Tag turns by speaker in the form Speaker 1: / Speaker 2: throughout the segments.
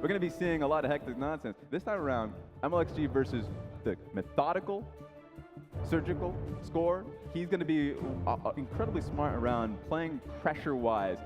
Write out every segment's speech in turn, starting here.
Speaker 1: we're going to be seeing a lot of hectic nonsense. This time around, MLXG versus the methodical, surgical score. He's going to be incredibly smart around playing pressure-wise,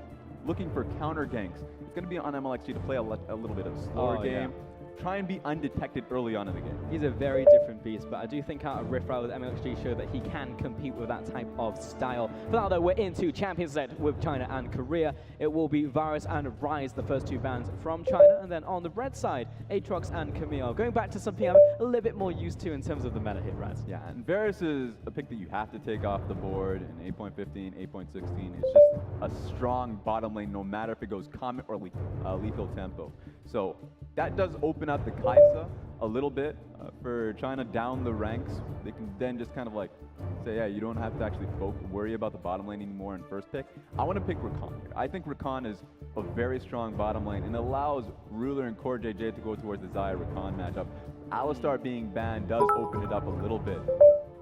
Speaker 1: looking for counter ganks. It's going to be on MLXG to play a little bit of a slower game. Try and be undetected early on in the game.
Speaker 2: He's a very different beast, but I do think out of Rift Rally with MLXG show that he can compete with that type of style. For now though, we're into Champions set with China and Korea. It will be Varus and Rise, the first two bans from China, and then on the red side, Aatrox and Camille. Going back to something I'm a little bit more used to in terms of the meta hit, Raz.
Speaker 1: Yeah, and Varus is a pick that you have to take off the board in 8.15, 8.16. It's just a strong bottom lane, no matter if it goes Comet or lethal tempo. So that does open up the Kai'Sa a little bit for China down the ranks. They can then just kind of like say, yeah, you don't have to actually worry about the bottom lane anymore in first pick. I want to pick Rakan here. I think Rakan is a very strong bottom lane and allows Ruler and Core JJ to go towards the Xayah Rakan matchup. Alistar being banned does open it up a little bit.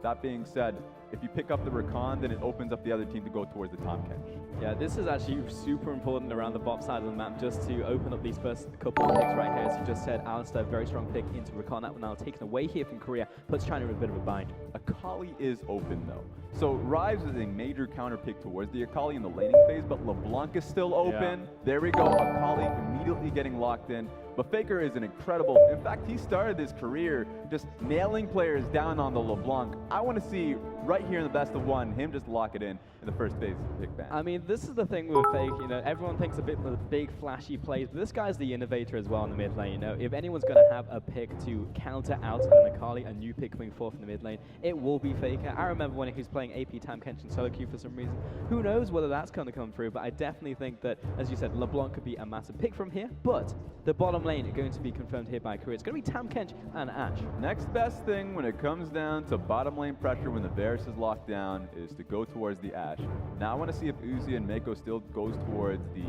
Speaker 1: That being said, if you pick up the Rakan, then it opens up the other team to go towards the Tahm Kench.
Speaker 2: Yeah, this is actually super important around the bot side of the map, just to open up these first couple of picks right here. As you just said, Alistar, very strong pick into Rakan. That one now taken away here from Korea, puts China in a bit of a bind.
Speaker 1: Akali is open though. So Rise is a major counter pick towards the Akali in the laning phase, but LeBlanc is still open. Yeah. There we go, Akali immediately getting locked in. But Faker is an incredible, in fact, he started his career just nailing players down on the LeBlanc. I want to see right here in the best of one, him just lock it in the first phase of the pick ban.
Speaker 2: I mean, this is the thing with Fake, you know, everyone thinks a bit of the big flashy plays, but this guy's the innovator as well in the mid lane, you know. If anyone's going to have a pick to counter out an Akali, a new pick coming forth in the mid lane, it will be Faker. I remember when he was playing AP Tahm Kench and solo queue for some reason. Who knows whether that's going to come through, but I definitely think that, as you said, LeBlanc could be a massive pick from here, but the bottom lane is going to be confirmed here by Korea. It's going to be Tahm Kench and Ashe.
Speaker 1: Next best thing when it comes down to bottom lane pressure when the Varus is locked down is to go towards the Ashe. Now I want to see if Uzi and Mako still goes towards the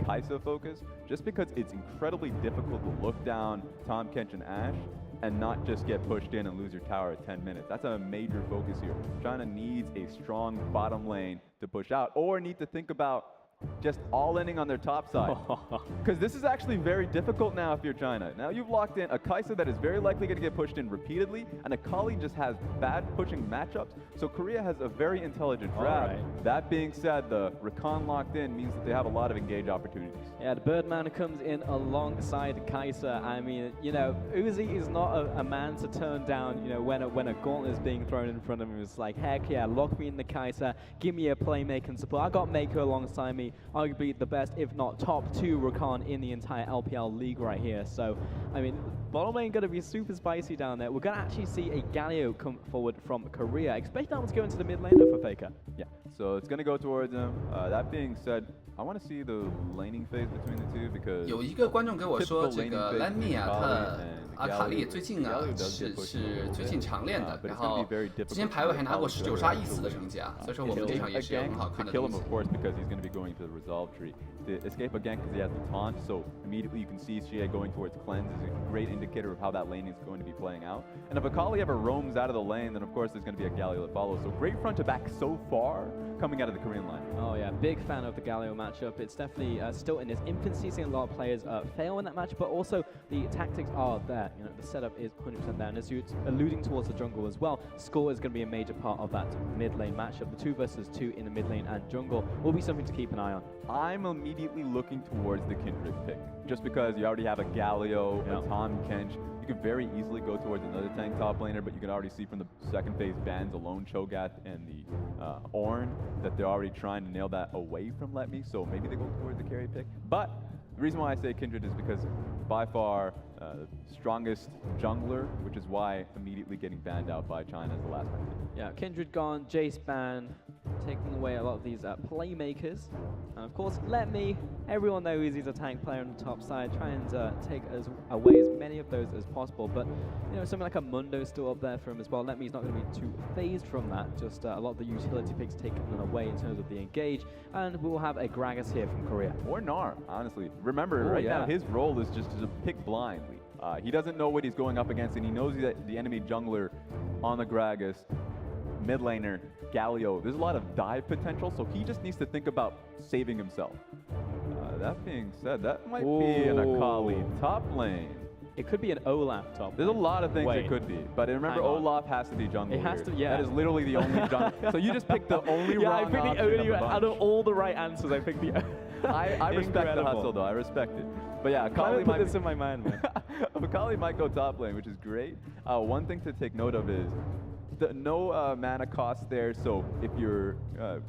Speaker 1: Kai'Sa focus, just because it's incredibly difficult to look down Tahm Kench and Ashe and not just get pushed in and lose your tower at 10 minutes. That's a major focus here. China needs a strong bottom lane to push out, or need to think about just all-inning on their top side. Because this is actually very difficult now if you're China. Now you've locked in a Kai'Sa that is very likely going to get pushed in repeatedly, and Akali just has bad pushing matchups, so Korea has a very intelligent draft. Right. That being said, the Rakan locked in means that they have a lot of engage opportunities.
Speaker 2: Yeah, the Birdman comes in alongside Kai'Sa. I mean, you know, Uzi is not a man to turn down, you know, when a gauntlet is being thrown in front of him. It's like, heck yeah, lock me in the Kai'Sa, give me a playmaker and support. I got Mako alongside me, arguably the best, if not top 2 Rakan in the entire LPL league right here. So, I mean, bottom lane going to be super spicy down there. We're going to actually see a Galio come forward from Korea. Expect that one to go into the mid lane though for Faker.
Speaker 1: Yeah, so it's going to go towards him. That being said, I want to see the laning phase between the two because
Speaker 3: 有一个观众给我说，这个兰米啊，阿卡丽最近啊是最近常练的，然后之前排位还拿过19杀1死的成绩啊，所以说我们这场也是很好看的东西。
Speaker 1: To escape again because he has the taunt, so immediately you can see Xie going towards cleanse is a great indicator of how that lane is going to be playing out. And if Akali ever roams out of the lane, then of course there's going to be a Galio that follows. So great front to back so far coming out of the Korean line.
Speaker 2: Oh yeah, big fan of the Galio matchup. It's definitely still in its infancy, seeing a lot of players fail in that match, but also the tactics are there. You know, the setup is 100% there, and as you're alluding towards the jungle as well, score is going to be a major part of that mid lane matchup. The 2 versus 2 in the mid lane and jungle will be something to keep an eye on.
Speaker 1: I'm immediately looking towards the Kindred pick, just because you already have a Galio, a Tahm Kench. You could very easily go towards another tank top laner, but you can already see from the second phase bans alone Cho'Gath and the Ornn that they're already trying to nail that away from Let Me, so maybe they go towards the carry pick. But the reason why I say Kindred is because by far strongest jungler, which is why immediately getting banned out by China is the last one.
Speaker 2: Yeah, Kindred gone, Jace banned, taking away a lot of these playmakers. And of course, Let Me, everyone knows he's a tank player on the top side, trying to take away as many of those as possible. But, you know, something like a Mundo's still up there for him as well. Let Me's not going to be too phased from that, just a lot of the utility picks taken away in terms of the engage. And we will have a Gragas here from Korea.
Speaker 1: Or Gnar, honestly. Remember, now his role is just to pick blindly. He doesn't know what he's going up against, and he knows that the enemy jungler on the Gragas, mid laner, Galio, there's a lot of dive potential, so he just needs to think about saving himself. that being said, that might be an Akali top lane.
Speaker 2: It could be an Olaf top.
Speaker 1: There's a lot of things it could be, but remember Olaf has to be jungle.
Speaker 2: It has
Speaker 1: here.
Speaker 2: to, yeah.
Speaker 1: That is literally the only jungle. So you just picked the only
Speaker 2: yeah,
Speaker 1: wrong
Speaker 2: I picked the only out of all the right answers. I picked the.
Speaker 1: I respect the hustle though. I respect it. But yeah, Akali
Speaker 2: might put this in my mind, man.
Speaker 1: Akali might go top lane, which is great. One thing to take note of is no mana cost there. So if you're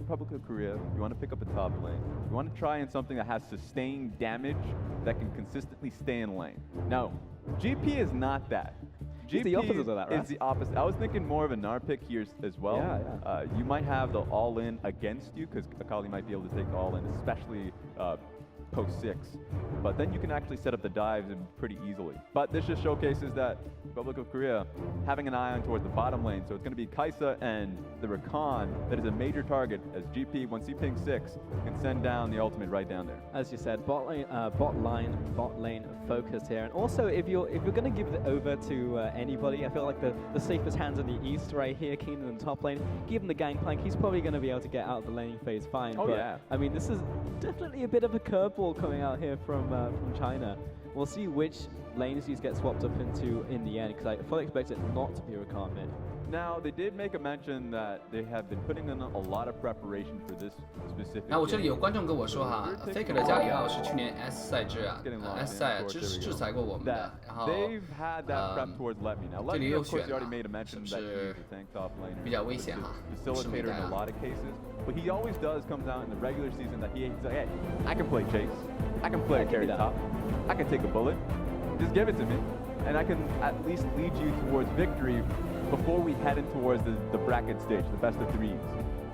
Speaker 1: Republic of Korea, you want to pick up a top lane. You want to try in something that has sustained damage that can consistently stay in lane. Now, GP is not that.
Speaker 2: GP is the opposite of that, right?
Speaker 1: It's the opposite. I was thinking more of a Gnar pick here as well.
Speaker 2: Yeah.
Speaker 1: You might have the all-in against you because Akali might be able to take the all-in, especially post 6. But then you can actually set up the dives pretty easily. But this just showcases that Republic of Korea having an eye on towards the bottom lane. So it's going to be Kai'Sa and the Rakan that is a major target as GP, once he pings 6, can send down the ultimate right down there.
Speaker 2: As you said, bot lane focused here. And also, if you're going to give it over to anybody, I feel like the safest hands in the east right here, Keenan in the top lane. Give him the gangplank, he's probably going to be able to get out of the laning phase fine.
Speaker 1: Oh,
Speaker 2: but,
Speaker 1: yeah.
Speaker 2: I mean, this is definitely a bit of a curveball coming out here from China. We'll see which lanes these get swapped up into in the end, because I fully expect it not to be Rakan mid.
Speaker 1: Now, they did make a mention that they have been putting in a lot of preparation for this specific.
Speaker 3: 然后我这里有观众跟我说哈 ，Faker 的加里奥是去年 S 赛制啊，S 赛制裁过我们的，然后这里又选了，是不是比较危险哈？是没带啊。
Speaker 1: But he always does comes out in the regular season that he's like, hey, I can play chase, I can play carry top, I can take a bullet, just give it to me, and I can at least lead you towards victory before we head in towards the bracket stage, the best of 3s.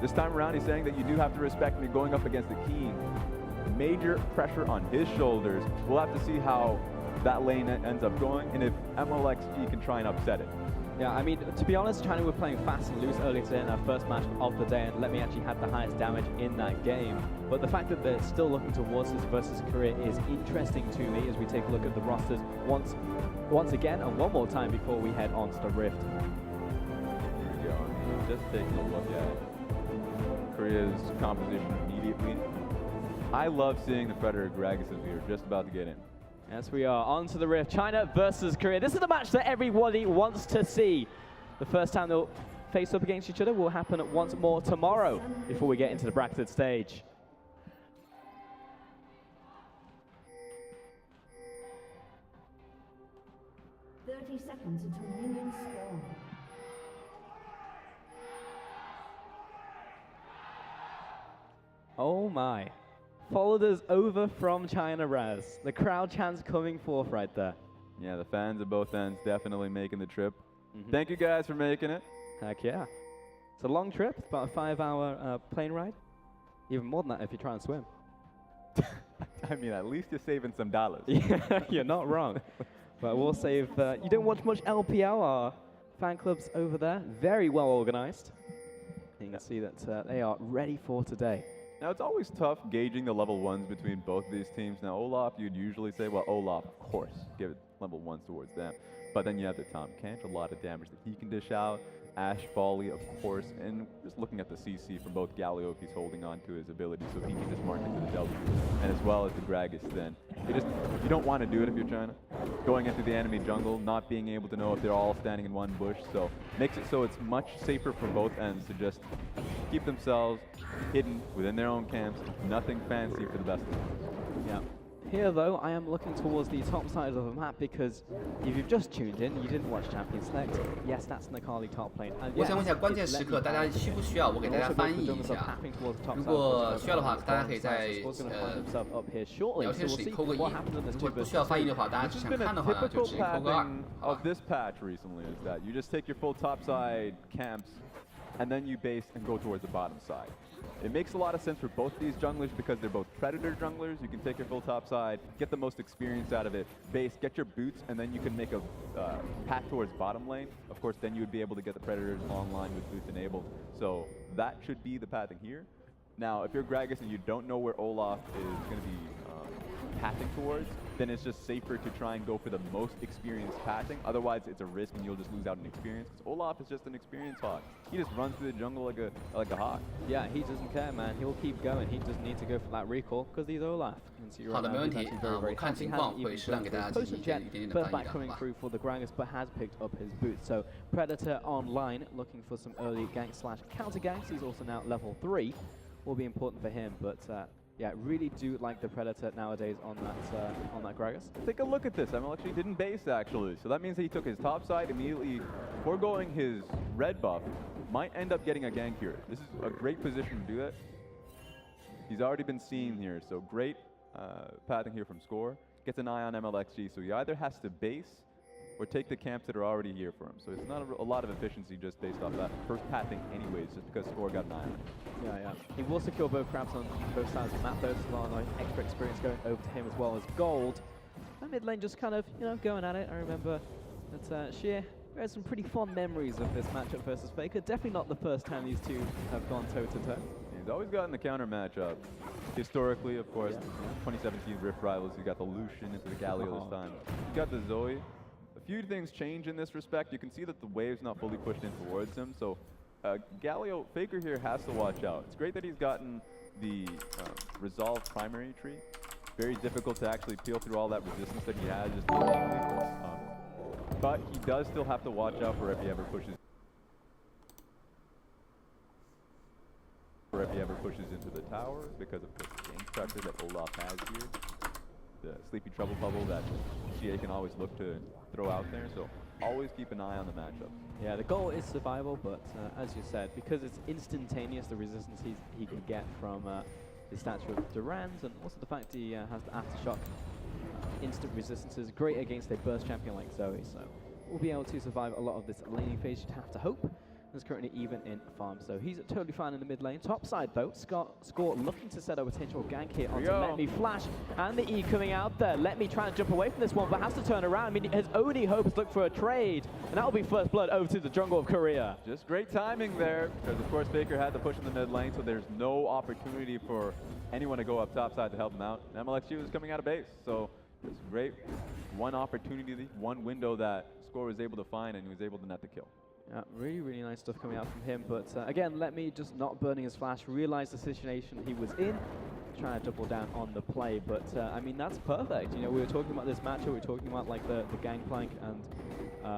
Speaker 1: This time around, he's saying that you do have to respect me going up against the king. Major pressure on his shoulders. We'll have to see how that lane ends up going, and if MLXG can try and upset it.
Speaker 2: Yeah, I mean, to be honest, China were playing fast and loose early today in our first match of the day, and Let Me actually had the highest damage in that game. But the fact that they're still looking towards this versus Korea is interesting to me as we take a look at the rosters once again and one more time before we head on to the Rift.
Speaker 1: Here we go. Just taking a look at Korea's composition immediately. I love seeing the Predator Gragas here, just about to get in.
Speaker 2: Yes, we are on to the Rift. China versus Korea. This is the match that everybody wants to see. The first time they'll face up against each other will happen once more tomorrow before we get into the bracketed stage.
Speaker 4: Seconds until minions spawn.
Speaker 2: Oh my. Followed us over from China Raz. The crowd chants coming forth right there.
Speaker 1: Yeah, the fans at both ends definitely making the trip. Thank you guys for making it.
Speaker 2: Heck yeah. It's a long trip, it's about a 5-hour plane ride. Even more than that if you try and swim.
Speaker 1: I mean, at least you're saving some dollars.
Speaker 2: Yeah, you're not wrong. But we'll save, you don't watch much LPL, our fan clubs over there. Very well organized. You can see that they are ready for today.
Speaker 1: Now, it's always tough gauging the level 1s between both of these teams. Now, Olaf, you'd usually say, well, Olaf, of course, give it level 1s towards them. But then you have the Tom Kench, a lot of damage that he can dish out. Ash Volley, of course, and just looking at the CC from both Galio if he's holding on to his ability, so he can just mark into the W. And as well as the Gragas then. You don't want to do it if you're China. Going into the enemy jungle, not being able to know if they're all standing in one bush, so makes it so it's much safer for both ends to just keep themselves hidden within their own camps. Nothing fancy for the best of them.
Speaker 2: Yeah. Here, though, I am looking towards the top side of the map because if you've just tuned in, you didn't watch Champion Select. Yes, that's Nakali top lane.
Speaker 3: 我想问一下，关键时刻大家需不需要我给大家翻译一下？如果需要的话，大家可以在聊天室里扣个1。如果不需要翻译的话，大家只想看的话呢，就直接扣个2。
Speaker 1: Of this patch recently is that you just take your full top side camps, and then you base and go towards the bottom side. It makes a lot of sense for both these junglers because they're both Predator junglers. You can take your full top side, get the most experience out of it, base, get your boots, and then you can make a path towards bottom lane. Of course, then you would be able to get the Predators online with boots enabled. So that should be the pathing here. Now, if you're Gragas and you don't know where Olaf is going to be pathing towards, then it's just safer to try and go for the most experienced pathing. Otherwise, it's a risk and you'll just lose out on experience. Because Olaf is just an experienced hawk. He just runs through the jungle like a hawk.
Speaker 2: Yeah, he doesn't care, man. He'll keep going. He just needs to go for that recall because he's Olaf.
Speaker 3: 好的，没问题。我看情况会适当给大家进行一点点的翻译
Speaker 2: First back coming through for the Gragas, but has picked up his boots. So Predator online, looking for some early gank / counter ganks. He's also now level 3. Will be important for him, but yeah, really do like the Predator nowadays on that Gragas.
Speaker 1: Take a look at this. ML actually didn't base actually, so that means that he took his top side immediately, foregoing his red buff. Might end up getting a gank here. This is a great position to do that. He's already been seen here, so great pathing here from Score. Gets an eye on MLXG, so he either has to base or take the camps that are already here for him. So it's not a lot of efficiency just based off that first pathing anyways, just because Score got an eye on him.
Speaker 2: Yeah. He will secure both crabs on both sides of the map, though, so a lot of extra experience going over to him as well as gold. And mid lane just kind of, going at it. I remember that Sheer had some pretty fond memories of this matchup versus Faker. Definitely not the first time these two have gone toe-to-toe.
Speaker 1: He's always gotten the counter matchup. Historically, of course, 2017 Rift Rivals, you got the Lucian into the Galio this time. You got the Zoe. A few things change in this respect. You can see that the wave's not fully pushed in towards him, so Galio, Faker here has to watch out. It's great that he's gotten the Resolve primary tree. Very difficult to actually peel through all that resistance that he has just immediately. But he does still have to watch out for if he ever pushes into the tower because of the gank pressure that Olaf has here. The Sleepy Trouble Bubble that GA can always look to throw out there, so always keep an eye on the matchup.
Speaker 2: Yeah, the goal is survival, but as you said, because it's instantaneous, the resistance he can get from his statue of Durans, and also the fact he has the Aftershock instant resistances, great against a burst champion like Zoe, so we'll be able to survive a lot of this laning phase, you'd have to hope. Is currently even in farm, so he's totally fine in the mid lane. Top side though, Score looking to set a potential gank here onto Let Me Flash, and the E coming out there. Let Me try and jump away from this one, but has to turn around. I mean, his only hope is look for a trade, and that'll be first blood over to the jungle of Korea.
Speaker 1: Just great timing there, because of course Faker had to push in the mid lane, so there's no opportunity for anyone to go up top side to help him out. And MLXG was coming out of base, so it's great. One opportunity, one window that Score was able to find, and he was able to net the kill.
Speaker 2: Yeah, really nice stuff coming out from him, but again, Let Me just not burning his flash, realized the situation he was in, trying to double down on the play, but I mean, that's perfect. We were talking about this matchup, we were talking about like the gangplank and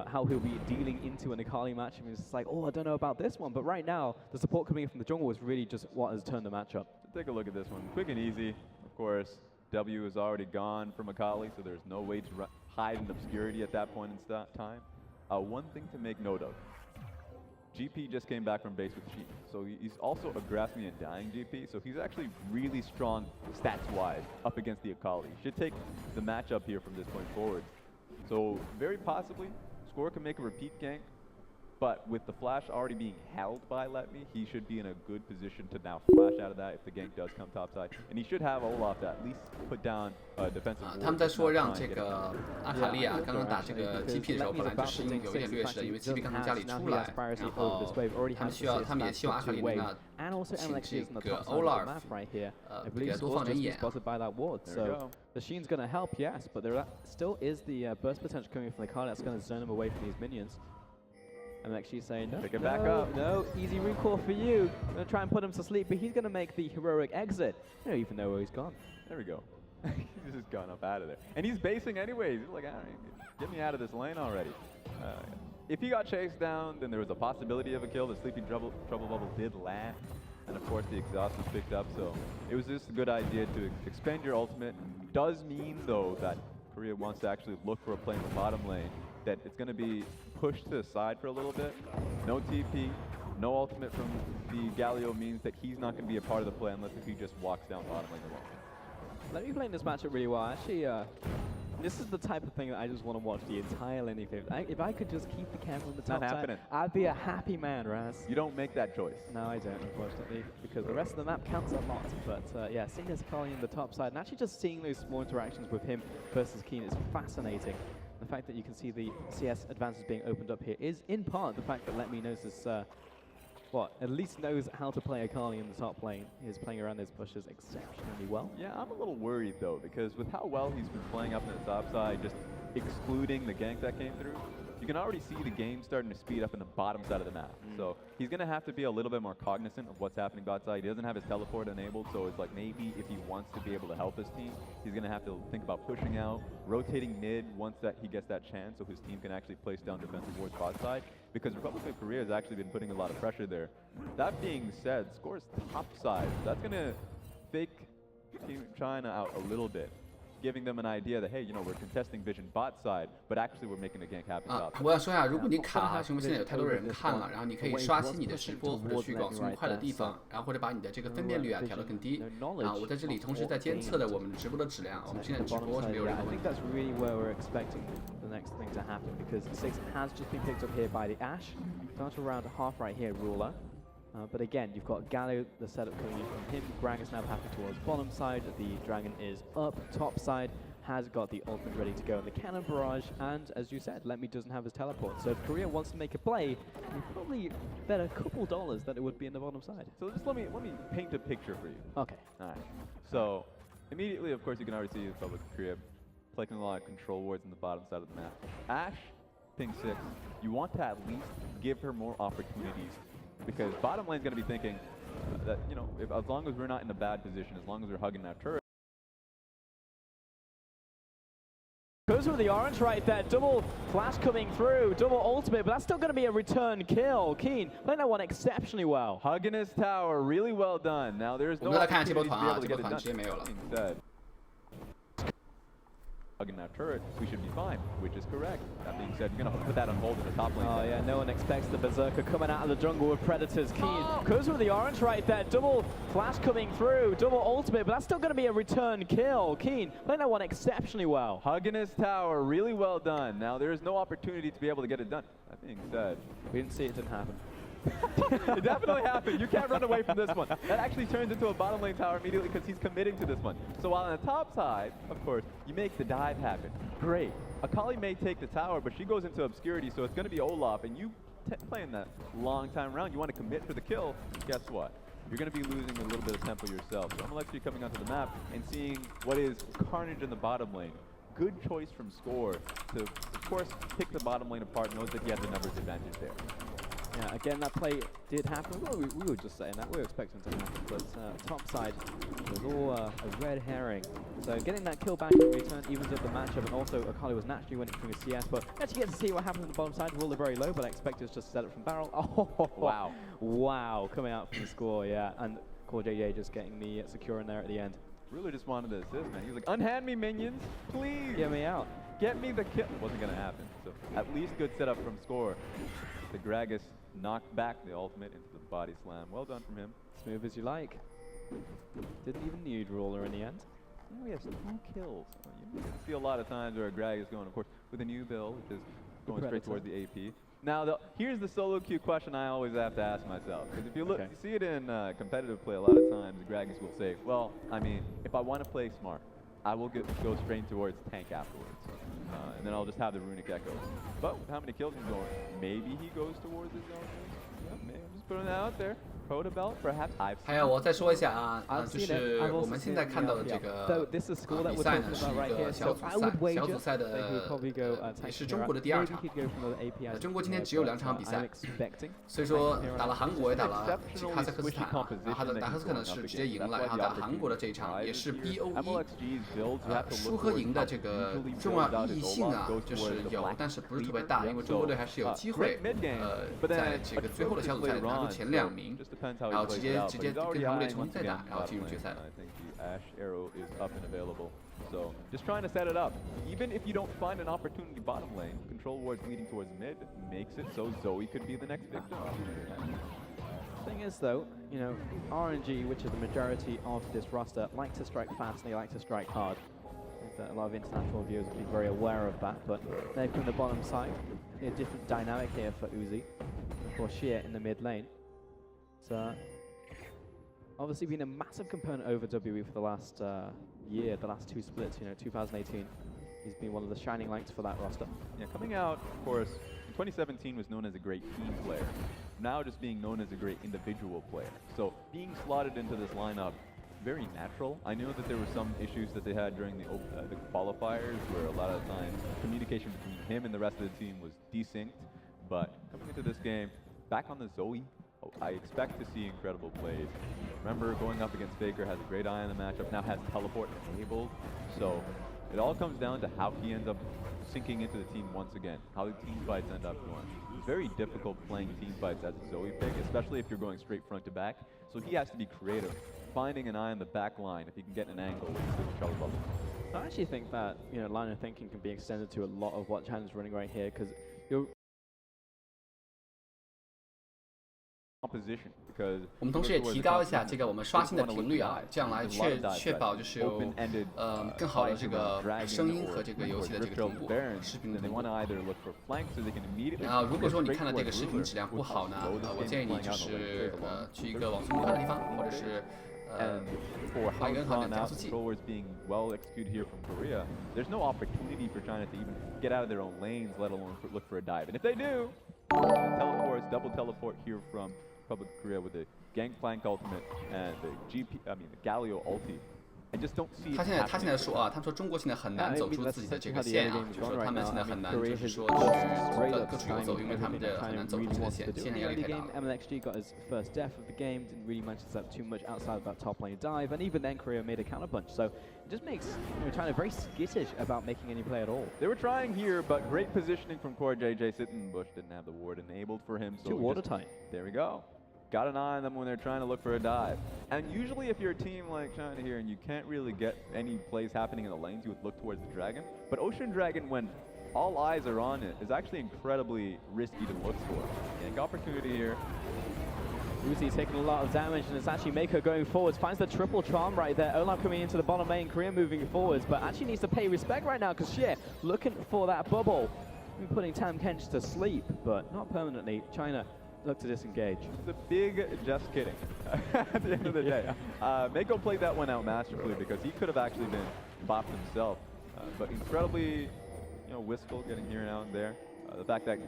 Speaker 2: how he'll be dealing into an Akali match. I mean, it's just like, oh, I don't know about this one, but right now, the support coming in from the jungle is really just what has turned the matchup.
Speaker 1: Take a look at this one, quick and easy. Of course, W is already gone from Akali, so there's no way to hide in obscurity at that point in time. One thing to make note of, GP just came back from base with Sheep, so he's also a grasp me and dying GP, so he's actually really strong stats-wise up against the Akali. Should take the matchup here from this point forward. So very possibly, Score can make a repeat gank, but with the flash already being held by Let Me, he should be in a good position to now flash out of that if the gank does come topside. And he should have Olaf to at least put down defensive ward.
Speaker 3: 他们在说让这个阿卡丽刚刚打这个 GP 的时候，本来就是有一点劣势的，因为 GP 刚从家里出来，然后他们也希望阿卡丽能够请这个 Olaf 给他多放点眼。
Speaker 2: The Sheen's going to help, yes, but there still is the burst potential coming from the card that's going to zone him away from these minions. I'm actually saying, no,
Speaker 1: pick it back up.
Speaker 2: No, easy recall for you. I'm going to try and put him to sleep, but he's going to make the heroic exit. I don't even know where he's gone.
Speaker 1: There we go. He's just gone up out of there. And he's basing anyways. He's like, get me out of this lane already. If he got chased down, then there was a possibility of a kill. The Sleeping Trouble Bubble did land. And of course, the exhaust was picked up. So it was just a good idea to expend your ultimate. Does mean, though, that Korea wants to actually look for a play in the bottom lane, that it's going to be pushed to the side for a little bit. No TP, no ultimate from the Galio means that he's not going to be a part of the play unless if he just walks down bottom lane alone.
Speaker 2: Let Me playing this matchup really well. Actually, this is the type of thing that I just want to watch the entire laning phase. If I could just keep the camera on the top side, I'd be a happy man, Raz.
Speaker 1: You don't make that choice.
Speaker 2: No, I don't, unfortunately, because the rest of the map counts a lot. But yeah, seeing this Akali in the top side, and actually just seeing those small interactions with him versus Keen is fascinating. The fact that you can see the CS advances being opened up here is in part the fact that Let Me knows this at least knows how to play Akali in the top lane. He's playing around those bushes exceptionally well.
Speaker 1: Yeah, I'm a little worried though, because with how well he's been playing up in the top side, just excluding the gank that came through, you can already see the game starting to speed up in the bottom side of the map. So he's going to have to be a little bit more cognizant of what's happening bot side. He doesn't have his teleport enabled, so it's like maybe if he wants to be able to help his team, he's going to have to think about pushing out, rotating mid once that he gets that chance so his team can actually place down defensive wards bot side. Because Republic of Korea has actually been putting a lot of pressure there. That being said, Score's top side, that's going to fake Team China out a little bit, giving them an idea that, hey, you know, we're contesting Vision bot side, but actually we're making the gank happen top side.
Speaker 3: 我要说一下，如果你卡，因为现在有太多人看了，然后你可以刷新你的直播或者去往松快的地方，然后或者把你的这个分辨率调得更低。我在这里同时在监测着我们直播的质量，我们现在直播是没有任何问题。
Speaker 2: I think that's really where we're expecting the next thing to happen, because 6 has just been picked up here by the Ashe. Down to around half right here, Ruler. But again, you've got Gallo, the setup coming in from him. Gragas now happy towards bottom side. The Dragon is up. Top side has got the ultimate ready to go in the cannon barrage. And as you said, Let Me doesn't have his teleport. So if Korea wants to make a play, you probably bet a couple dollars that it would be in the bottom side.
Speaker 1: So just let me paint a picture for you.
Speaker 2: Okay.
Speaker 1: All right. So immediately, of course, you can already see the Republic of Korea placing a lot of control wards in the bottom side of the map. Ashe, ping 6. You want to at least give her more opportunities, because bottom lane's going to be thinking that, you know, as long as we're not in a bad position, as long as we're hugging that turret.
Speaker 2: Goes with the orange right there, double flash coming through, double ultimate, but that's still going to be a return kill. Keen playing that one exceptionally well.
Speaker 1: Hugging his tower, really well done. Now there's no opportunity to be able to get it done. Instead, hugging that turret, we should be fine, which is correct. That being said, you're going to put that on hold in the top lane.
Speaker 2: Oh yeah, no one expects the Berserker coming out of the jungle with Predators. Keen goes with the orange right there, double flash coming through, double ultimate, but that's still going to be a return kill. Keen playing that one exceptionally well.
Speaker 1: Hugging his tower, really well done. Now there is no opportunity to be able to get it done. That being said,
Speaker 2: we didn't see it didn't happen.
Speaker 1: It definitely happened. You can't run away from this one. That actually turns into a bottom lane tower immediately because he's committing to this one. So while on the top side, of course, you make the dive happen. Great. Akali may take the tower, but she goes into obscurity, so it's going to be Olaf, and you playing that long time around, you want to commit for the kill. Guess what? You're going to be losing a little bit of tempo yourself. So I'm going to let you coming onto the map and seeing what is carnage in the bottom lane. Good choice from Score to, of course, pick the bottom lane apart, knows that he has the numbers advantage there.
Speaker 2: Yeah, again, that play did happen. Well, we were just saying that. We were expecting it to happen. But top side was all a red herring. So getting that kill back in return evens up the matchup. And also, Akali was naturally winning from his CS. But actually get to see what happens on the bottom side. Roller very low, but I expect it's just set up from barrel. Oh,
Speaker 1: wow.
Speaker 2: Wow, coming out from the score, yeah. And Core JJ just getting the secure in there at the end.
Speaker 1: Really just wanted to assist, man. He was like, unhand me, minions. Please.
Speaker 2: Get me out.
Speaker 1: Get me the kill. It wasn't going to happen. So at least good setup from Score. The Gragas knocked back the ultimate into the body slam. Well done from him.
Speaker 2: Smooth as you like. Didn't even need Roller in the end.
Speaker 1: And we have 2 kills. You see a lot of times where a Gragas going, of course, with a new build, which is going straight towards the AP. Now, here's the solo queue question I always have to ask myself. Because if you look, you see it in competitive play a lot of times, the Gragas will say, well, I mean, if I want to play smart, I will go straight towards tank afterwards. And then I'll just have the runic echo. But with how many kills he's going, maybe he goes towards his own. Yeah, maybe I'm just putting it out there. Prota belt, perhaps I've seen.
Speaker 3: 还有我再说一下啊，就是我们现在看到的这个比赛呢是一个小组赛的，也是中国的第2场。中国今天只有2场比赛，所以说打了韩国也打了哈萨克斯坦，然后哈萨克呢是直接赢了，然后打韩国的这一场也是 BOE，输和赢的这个重要意义性啊，就是有，但是不是特别大，因为中国队还是有机会，在这个最后的小组赛拿出前2名。然后直接跟韩国队重新再打，然后进入决赛了。
Speaker 1: I think the Ashe arrow is up and available. So just trying to set it up. Even if you don't find an opportunity bottom lane, control wards leading towards mid makes it so Zoe could be the next victim.
Speaker 2: Thing is though, you know, RNG, which is the majority of this roster, like to strike fast and they like to strike hard. I think that a lot of international viewers will be very aware of that, but they've come the bottom side. A different dynamic here for Uzi. Of course, Xie in the mid lane. So obviously been a massive component over WE for the last year, the last 2 splits, you know, 2018 He's been one of the shining lights for that roster.
Speaker 1: Yeah, coming out, of course, in 2017 was known as a great team player. Now just being known as a great individual player. So being slotted into this lineup, very natural. I know that there were some issues that they had during the qualifiers where a lot of times communication between him and the rest of the team was desynced. But coming into this game, back on the Zoe, I expect to see incredible plays. Remember, going up against Faker, has a great eye on the matchup, now has teleport enabled. So it all comes down to how he ends up sinking into the team once again, how the team fights end up going. It's very difficult playing team fights as a Zoe pick, especially if you're going straight front to back. So he has to be creative, finding an eye on the back line if he can get an angle with the trouble bubble.
Speaker 2: I actually think that, line of thinking can be extended to a lot of what China's running right here, because you're
Speaker 1: composition, because
Speaker 3: 我们同时也提高一下这个我们刷新的频率啊，这样来确保就是有更好的这个声音和这个游戏的这个同步，视频的同步。然后如果说你看到这个视频质量不好呢，我建议你就是去一个网速快的地方，或者是花一个很好的加速器。
Speaker 1: being well executed here from Korea, there's no opportunity for China to even get out of their own lanes, let alone look for a dive. And if they do, teleports, double teleport here from Republic of Korea with the Gangplank ultimate and the Galio ulti. I just don't see.
Speaker 3: 他现在说啊，他说中国现在很难走出自己的这个线啊，就是说他们现在很难，就是说各处游走，因为他们这很难走出这个线，线上压力太大了。
Speaker 2: MLXG got his first death of the game, didn't really manage to set up too much outside of that top lane dive, and even then Korea made a counterpunch. So it just makes China very skittish about making any play at all.
Speaker 1: They were trying here, but great positioning from Core JJ. Sittenbush didn't have the ward enabled for him, so
Speaker 2: too watertight.
Speaker 1: There we go. Got an eye on them when they're trying to look for a dive. And usually if you're a team like China here and you can't really get any plays happening in the lanes, you would look towards the Dragon. But Ocean Dragon, when all eyes are on it, is actually incredibly risky to look for. Gank opportunity here.
Speaker 2: Uzi taking a lot of damage, and it's actually Mako going forwards, finds the triple charm right there. Olaf coming into the bottom lane, Korea moving forwards, but actually needs to pay respect right now because Xie looking for that bubble. Putting Tam Kench to sleep, but not permanently. China look to disengage.
Speaker 1: It's a big just kidding at the end of the day. Mako played that one out masterfully because he could have actually been bopped himself. But incredibly, wistful getting here and out and there. The fact that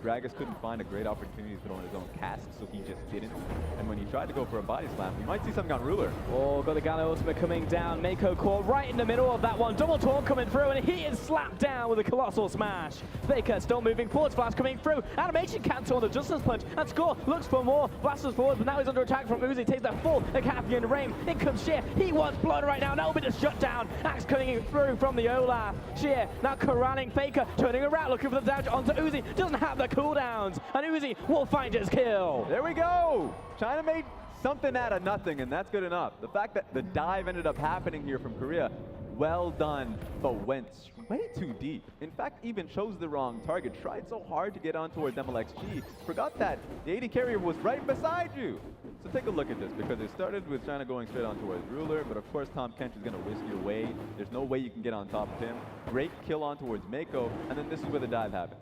Speaker 1: Gragas couldn't find a great opportunity to put on his own cask, so he just didn't. And when he tried to go for a body slam, you might see something on Ruler.
Speaker 2: Oh, got the Gallo ultimate coming down. Mako caught right in the middle of that one. Double taunt coming through, and he is slapped down with a colossal smash. Faker still moving forwards, Flash coming through. Animation cancel on the Justice Punch, and Score looks for more. Blasters forward, but now he's under attack from Uzi. Takes that full Acapian Rain. In comes Xie. He wants blood right now. Now a bit of shutdown. Axe cutting through from the Olaf. Xie now corralling Faker, turning around, looking for the damage onto Uzi. Doesn't have the cooldowns, and Uzi will find his kill.
Speaker 1: There we go. China made something out of nothing, and that's good enough. The fact that the dive ended up happening here from Korea, well done, but went way too deep. In fact, even chose the wrong target. Tried so hard to get on towards MLXG, forgot that the AD carrier was right beside you. So take a look at this, because it started with China going straight on towards Ruler, but of course Tom Kench is going to whisk your way. There's no way you can get on top of him. Great kill on towards Mako, and then this is where the dive happens.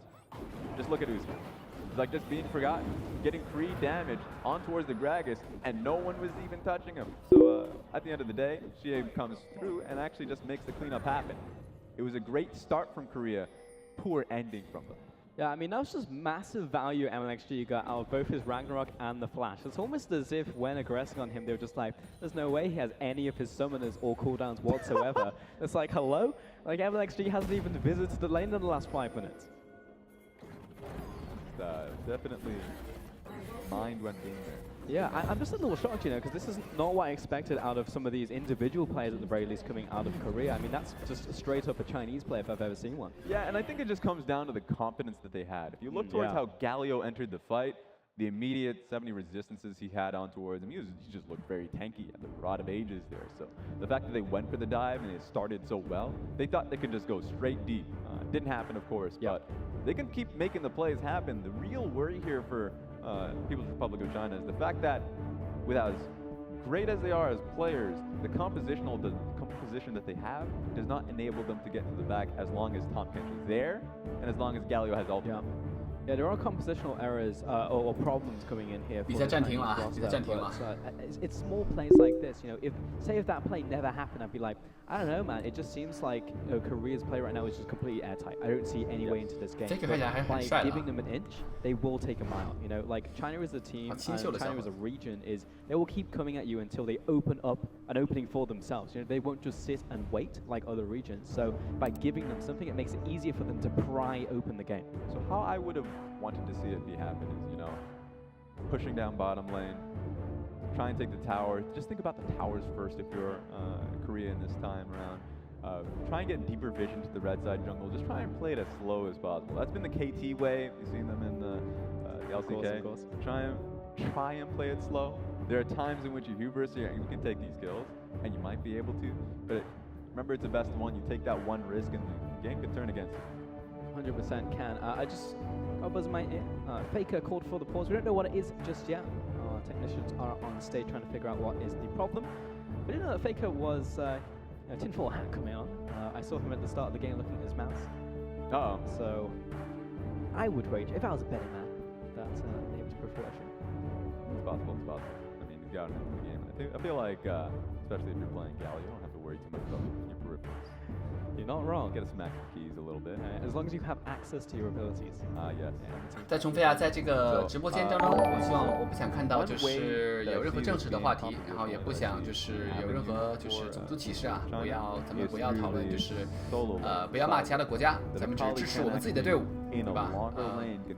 Speaker 1: Just look at Uzi. It's like just being forgotten, getting free damage on towards the Gragas, and no one was even touching him. So at the end of the day, Xie comes through and actually just makes the cleanup happen. It was a great start from Korea, poor ending from them.
Speaker 2: Yeah, I mean, that was just massive value MLXG got out of both his Ragnarok and the Flash. It's almost as if when aggressing on him, they were just like, there's no way he has any of his summoners or cooldowns whatsoever. It's like, hello? Like, MLXG hasn't even visited the lane in the last 5 minutes.
Speaker 1: Definitely mind when being there.
Speaker 2: Yeah, I'm just a little shocked, because this is not what I expected out of some of these individual players at the very least coming out of Korea. I mean, that's just straight up a Chinese player if I've ever seen one.
Speaker 1: Yeah, and I think it just comes down to the confidence that they had. If you look towards how Galio entered the fight, the immediate 70 resistances he had on towards him, he just looked very tanky at the Rod of Ages there. So the fact that they went for the dive and it started so well, they thought they could just go straight deep. Didn't happen, of course, but they can keep making the plays happen. The real worry here for People's Republic of China is the fact that with as great as they are as players, the composition that they have does not enable them to get to the back as long as Tom Kench is there and as long as Galio has ultimate.
Speaker 2: Yeah, there are compositional errors or problems coming in here.
Speaker 3: 比赛暂停了啊！比赛暂停了。
Speaker 2: It's small plays like this, you know. If that play never happened, I'd be like, I don't know, man. It just seems like Korea's play right now is just completely airtight. I don't see any way into this game. By giving them an inch, they will take a mile. You know, like China as a team, China as a region is they will keep coming at you until they open up an opening for themselves. You know, they won't just sit and wait like other regions. So by giving them something, it makes it easier for them to pry open the game.
Speaker 1: So how I would have wanted to see it be happen is, you know, pushing down bottom lane, try and take the tower. Just think about the towers first if you're Korea in this time around. Try and get deeper vision to the red side jungle. Just try and play it as slow as possible. That's been the KT way. You've seen them in the LCK.
Speaker 2: Of course.
Speaker 1: Try and play it slow. There are times in which you hubris, you can take these kills, and you might be able to. But remember, it's a best of one. You take that one risk, and the game could turn against you.
Speaker 2: 100% can. I just was my Faker called for the pause. We don't know what it is just yet. Our technicians are on stage trying to figure out what is the problem. We didn't know that Faker was tinfoil hat coming on. I saw him at the start of the game looking at his mouse. So I would wager, if I was a betting man, that it was pro fruition.
Speaker 1: It's possible. It's possible. I mean, you got him into the game. I feel like, especially if you're playing Gal, you don't have to worry too much about your peripherals.
Speaker 2: You're not wrong.
Speaker 1: Get to smack the keys a little bit.
Speaker 2: As long as you have access to your abilities.
Speaker 1: Yes.
Speaker 3: 再重复一下，在这个直播间当中，我不想看到就是有任何政治的话题，然后也不想就是有任何就是种族歧视啊，咱们不要讨论就是不要骂其他的国家，咱们只支持我们自己的队伍，对吧？我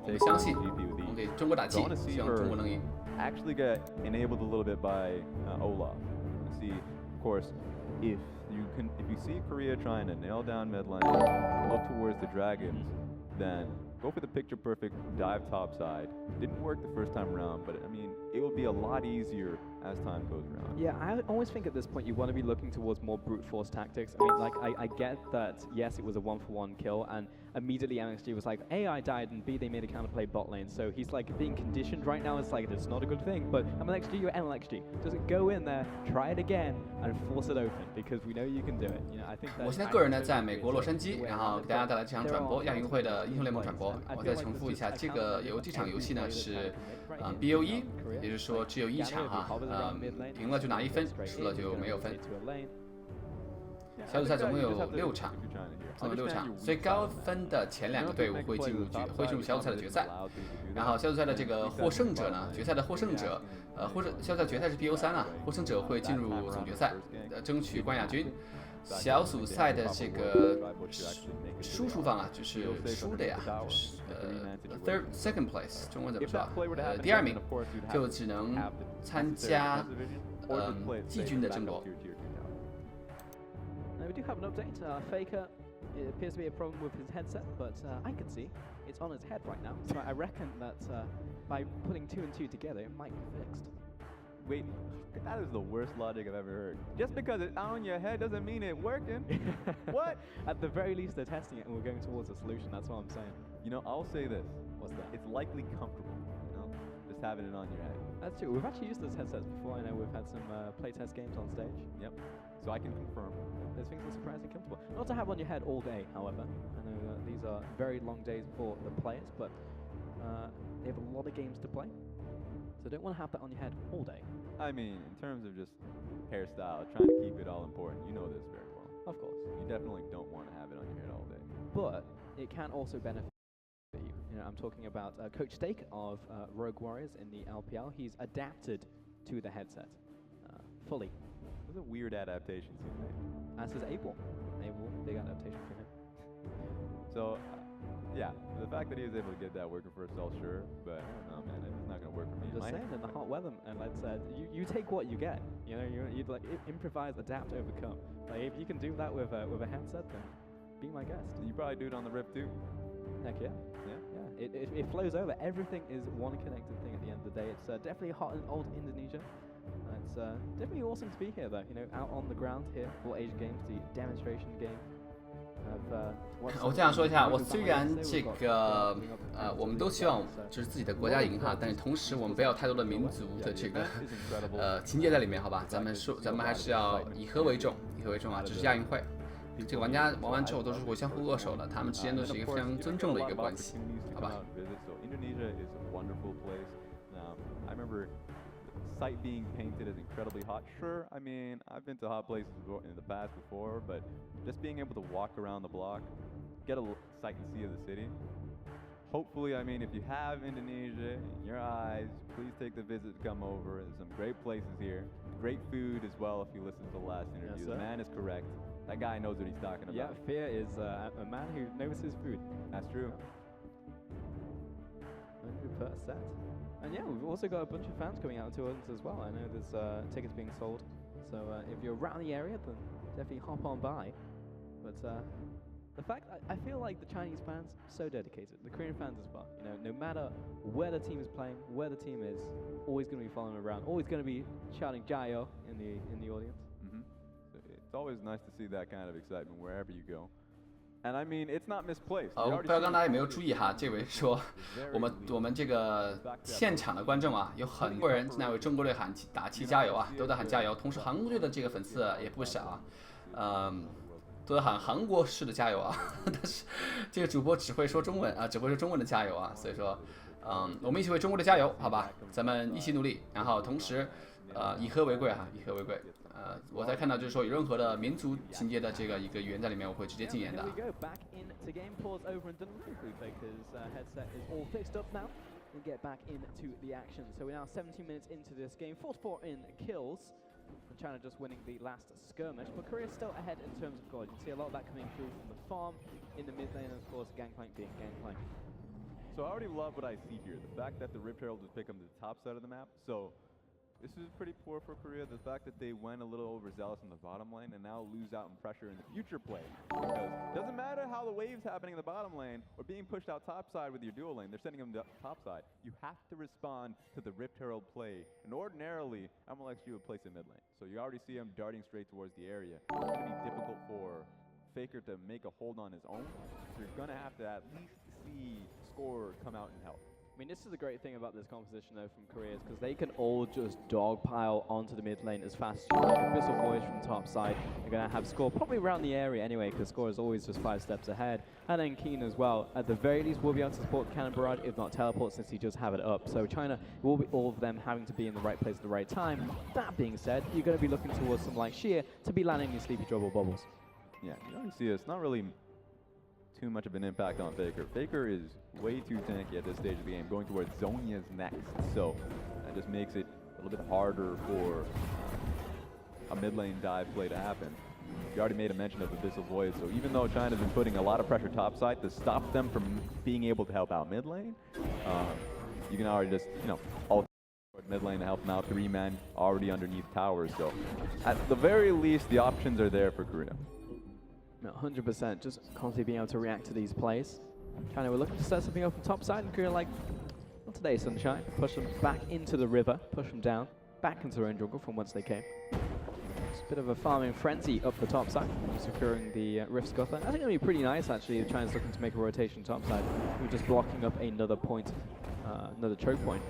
Speaker 3: 们相信，我们给中国打气，希望中国能赢。
Speaker 1: Actually get enabled a little bit by Ola. See, of course, if you see Korea trying to nail down mid lane, look towards the dragons, then go for the picture perfect dive top side. Didn't work the first time around, but I mean, it will be a lot easier as time goes around.
Speaker 2: Yeah, I always think at this point you want to be looking towards more brute force tactics. I mean, like, I get that, yes, it was a 1-for-1 kill, and immediately NXG was like, A, I died, and B, they made a counterplay bot lane. So he's like being conditioned right now. It's like, it's not a good thing, but MLXG, you're NLXG. Just go in there, try it again, and force it open, because we know you can do it. You know, I think that
Speaker 3: 我现在个人呢，在美国洛杉矶，然后给大家带来这场转播，亚运会的英雄联盟转播。我再重复一下，这场游戏呢是BO1，也就是说只有一场哈，赢了就拿1分，输了就没有分。小组赛总共有6场，最高分的前2个队伍会进入小组赛的决赛。然后小组赛的这个获胜者呢，决赛的获胜者，或者小组赛决赛是 BO3啊，获胜者会进入总决赛，争取冠亚军。小组赛的这个输出方啊，就是输的呀，就是second place， 中文怎么说？第2名就只能参加季军的争夺。
Speaker 2: Now we do have an update. Faker, it appears to be a problem with his headset, but I can see it's on his head right now. So I reckon that by putting 2 and 2 together, it might be fixed.
Speaker 1: Wait, that is the worst logic I've ever heard. Just because it's on your head doesn't mean it's working. What?
Speaker 2: At the very least, they're testing it, and we're going towards a solution. That's what I'm saying.
Speaker 1: You know, I'll say this.
Speaker 2: What's that?
Speaker 1: It's likely comfortable. You know, just having it on your head.
Speaker 2: That's true. We've actually used those headsets before. I know we've had some playtest games on stage.
Speaker 1: Yep. So I can confirm.
Speaker 2: Those things are surprisingly comfortable. Not to have on your head all day, however. I know that these are very long days for the players, but they have a lot of games to play. So don't want to have that on your head all day.
Speaker 1: I mean, in terms of just hairstyle, trying to keep it all important, you know this very well.
Speaker 2: Of course.
Speaker 1: You definitely don't want to have it on your head all day.
Speaker 2: But it can also benefit you. You know, I'm talking about Coach Stake of Rogue Warriors in the LPL. He's adapted to the headset fully.
Speaker 1: It was a weird adaptation he made.
Speaker 2: As is Abel. Big adaptation for him.
Speaker 1: So, yeah, the fact that he was able to get that working for himself, sure, but I don't know, man, it's not going to work for me.
Speaker 2: Just saying, in the hot weather, and like I said, you take what you get. You know, you'd like improvise, adapt, overcome. Like if you can do that with a headset, then be my guest.
Speaker 1: You probably do it on the Rift too.
Speaker 2: Heck yeah. Yeah. It flows over. Everything is one connected thing at the end of the day. It's definitely hot in old Indonesia. It's definitely awesome to be here, though. You know, out on the ground here for Asian Games, the demonstration game.
Speaker 3: 我这样说一下，我虽然这个我们都希望就是自己的国家赢哈，但是同时我们不要太多的民族的这个情节在里面，好吧？咱们还是要以和为重，啊，这是亚运会。这个玩家玩完之后都是会相互握手的，他们之间都是一个非常尊重的一个关系，好吧？
Speaker 1: Indonesia is a wonderful place. I remember the site being painted as incredibly hot. Sure, I mean, I've been to hot places in the past before, but just being able to walk around the block, get a sight and see of the city. Hopefully, I mean, if you have Indonesia in your eyes, please take the visit to come over. There's some great places here. Great food as well if you listen to the last interview.
Speaker 2: Yes,
Speaker 1: the man is correct. That guy knows what he's talking about.
Speaker 2: Yeah, Fear is a man who knows his food.
Speaker 1: That's true.
Speaker 2: 100%. And yeah, we've also got a bunch of fans coming out to us as well. I know there's tickets being sold. So if you're around the area, then definitely hop on by. But the fact, I feel like the Chinese fans, so dedicated. The Korean fans as well. You know, no matter where the team is playing, where the team is, always going to be following around, always going to be shouting "Jayo" in the audience.
Speaker 1: It's always nice to see that kind of excitement wherever you go. And I mean, it's not misplaced.
Speaker 3: 不知道刚才有没有注意哈，这位说我们这个现场的观众啊，有很多人在为中国队打气加油啊，都在喊加油。同时，韩国队的这个粉丝也不少啊，都在喊韩国式的加油啊。但是这个主播只会说中文啊，只会说中文的加油啊，所以说，我们一起为中国队加油，好吧？咱们一起努力，然后同时，以和为贵哈，以和为贵。我在看到就是说有任何的民族情节的这个一个语言在里面，我会直接禁言的。
Speaker 2: And get back into the action. So we're now 17 minutes into this game, 4-4 in kills. And China just winning the last skirmish, but Korea still ahead in terms of gold. You can see a lot of that coming through from the farm in the mid lane, and of course Gangplank being Gangplank.
Speaker 1: So I already love what I see here. The fact that the Rift Herald was picked up to the top side of the map. So this is pretty poor for Korea. The fact that they went a little overzealous in the bottom lane and now lose out in pressure in the future play. Because it doesn't matter how the wave's happening in the bottom lane or being pushed out top side with your dual lane. They're sending them to top side. You have to respond to the Rift Herald play. And ordinarily, MLXG would place in mid lane. So you already see him darting straight towards the area. It's going to be difficult for Faker to make a hold on his own. So you're going to have to at least see Score come out and help.
Speaker 2: I mean, this is the great thing about this composition, though, from Korea, is because they can all just dogpile onto the mid lane as fast as you like. Abyssal Voyage from top side. They're going to have Score probably around the area anyway, because Score is always just 5 steps ahead. And then Keen as well. At the very least, will be able to support the Cannon Barrage, if not teleport, since he does have it up. So China will be all of them having to be in the right place at the right time. That being said, you're going to be looking towards something like Sheer to be landing your Sleepy Trouble bubbles.
Speaker 1: Yeah, you already see it's not really too much of an impact on Faker. Faker is way too tanky at this stage of the game, going towards Zhonya's next. So that just makes it a little bit harder for a mid lane dive play to happen. You already made a mention of Abyssal Void, so even though China's been putting a lot of pressure topside to stop them from being able to help out mid lane, you can already just, you know, ult mid lane to help them out. 3-man already underneath towers, so at the very least, the options are there for Korea.
Speaker 2: No, 100%, just constantly being able to react to these plays. China were looking to set something up from top side, and Korea like, not today, Sunshine. Push them back into the river, push them down, back into their own jungle from whence they came. Just a bit of a farming frenzy up the top side, securing the Rift Scuffler. I think it'll be pretty nice, actually, if China's looking to make a rotation top side. We're just blocking up another point, another choke point.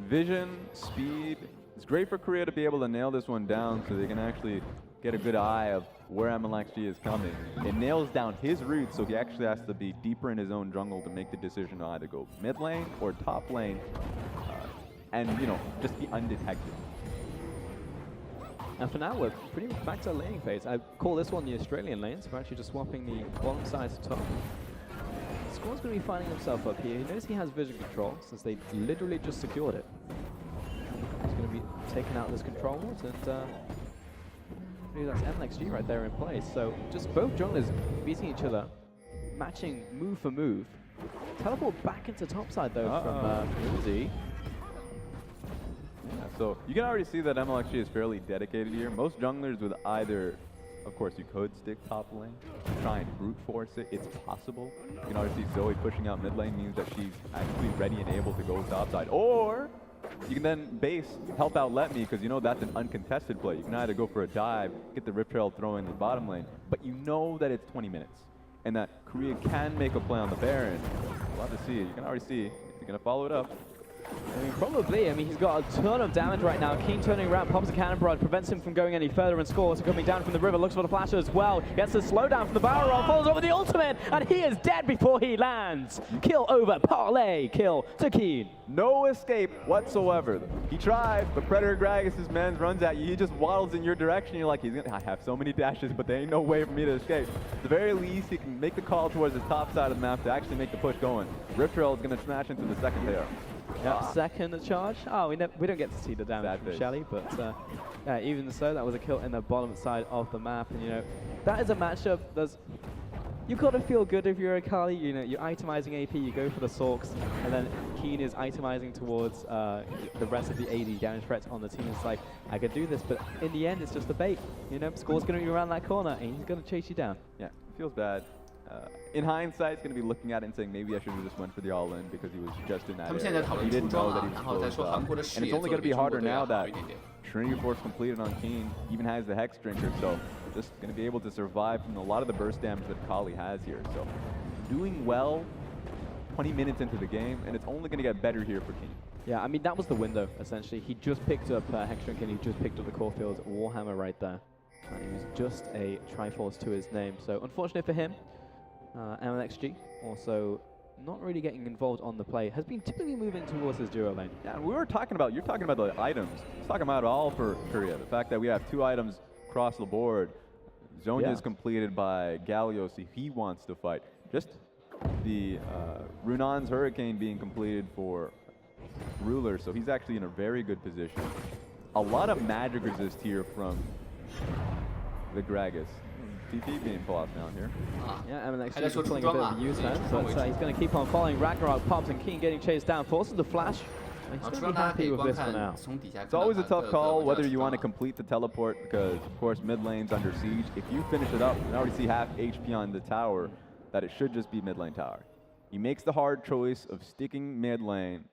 Speaker 1: Vision, speed, it's great for Korea to be able to nail this one down so they can actually get a good eye of where MLXG is coming. It nails down his route, so he actually has to be deeper in his own jungle to make the decision to either go mid lane or top lane, and, you know, just be undetected.
Speaker 2: And for now, we're pretty much back to a laning phase. I call this one the Australian lane, so we're actually just swapping the bottom side to top. Score's going to be finding himself up here. He knows he has vision control, since they literally just secured it. He's going to be taking out this control ward, and that's MLXG right there in place. So just both junglers beating each other, matching move for move. Teleport back into topside though from Uzi.
Speaker 1: Yeah, so you can already see that MLXG is fairly dedicated here. Most junglers would either, of course you could stick top lane, try and brute force it, it's possible. You can already see Zoe pushing out mid lane means that she's actually ready and able to go topside. Or you can then base, help out Let Me, because you know that's an uncontested play. You can either go for a dive, get the Rift Herald throw in the bottom lane, but you know that it's 20 minutes, and that Korea can make a play on the Baron. We'll have to see. You can already see. He's going to follow it up.
Speaker 2: I mean, probably. I mean, he's got a ton of damage right now. Keen turning around, pops a cannon barrage, prevents him from going any further and scores. So coming down from the river, looks for the flash as well. Gets the slowdown from the barrel roll, follows over the ultimate, and he is dead before he lands. Kill over, parlay, kill to Keen.
Speaker 1: No escape whatsoever. He tried, but Predator Gragas' man runs at you. He just waddles in your direction. You're like, I have so many dashes, but there ain't no way for me to escape. At the very least, he can make the call towards the top side of the map to actually make the push going. Rift Trail is going to smash into the second there.
Speaker 2: Yep, second charge. Oh, we don't get to see the damage from Shelly, but yeah, even so, that was a kill in the bottom side of the map, and you know, that is a matchup that's. You gotta feel good if you're a Kali, you know, you're itemizing AP, you go for the Sorks, and then Keen is itemizing towards the rest of the AD damage threats on the team. It's like, I could do this, but in the end, it's just a bait. You know, Score's gonna be around that corner, and he's gonna chase you down.
Speaker 1: Yeah, it feels bad. In hindsight, it's going to be looking at it and saying maybe I should have just went for the all-in because he was just in that area. He didn't know that he was closed up. And it's only going to be harder now that Trinity Force completed on Keen, even has the Hex Drinker, so just going to be able to survive from a lot of the burst damage that Kali has here. So doing well 20 minutes into the game, and it's only going to get better here for Keen.
Speaker 2: Yeah, I mean, that was the window, essentially. He just picked up Hex Drinker, and he just picked up the Caulfield's Warhammer right there. And he was just a Triforce to his name. So unfortunate for him. MLXG also not really getting involved on the play, has been typically moving towards his duo lane.
Speaker 1: Yeah, you're talking about the items. Let's talk about it all for Korea. The fact that we have 2 items across the board. Zonia is completed by Galio, so he wants to fight. Just the Runan's Hurricane being completed for Ruler, so he's actually in a very good position. A lot of magic resist here from the Gragas. TP being pulled out down here.
Speaker 2: Yeah, MLXG is pulling a bit of a use there, but he's going to keep on following. Ragnarok pops and Keen getting chased down, forces the flash. He's going to be happy with this for now.
Speaker 1: It's always a tough call whether you want to complete the teleport because, of course, mid lane's under siege. If you finish it up, you already see half HP on the tower, that it should just be mid lane tower. He makes the hard choice of sticking mid lane.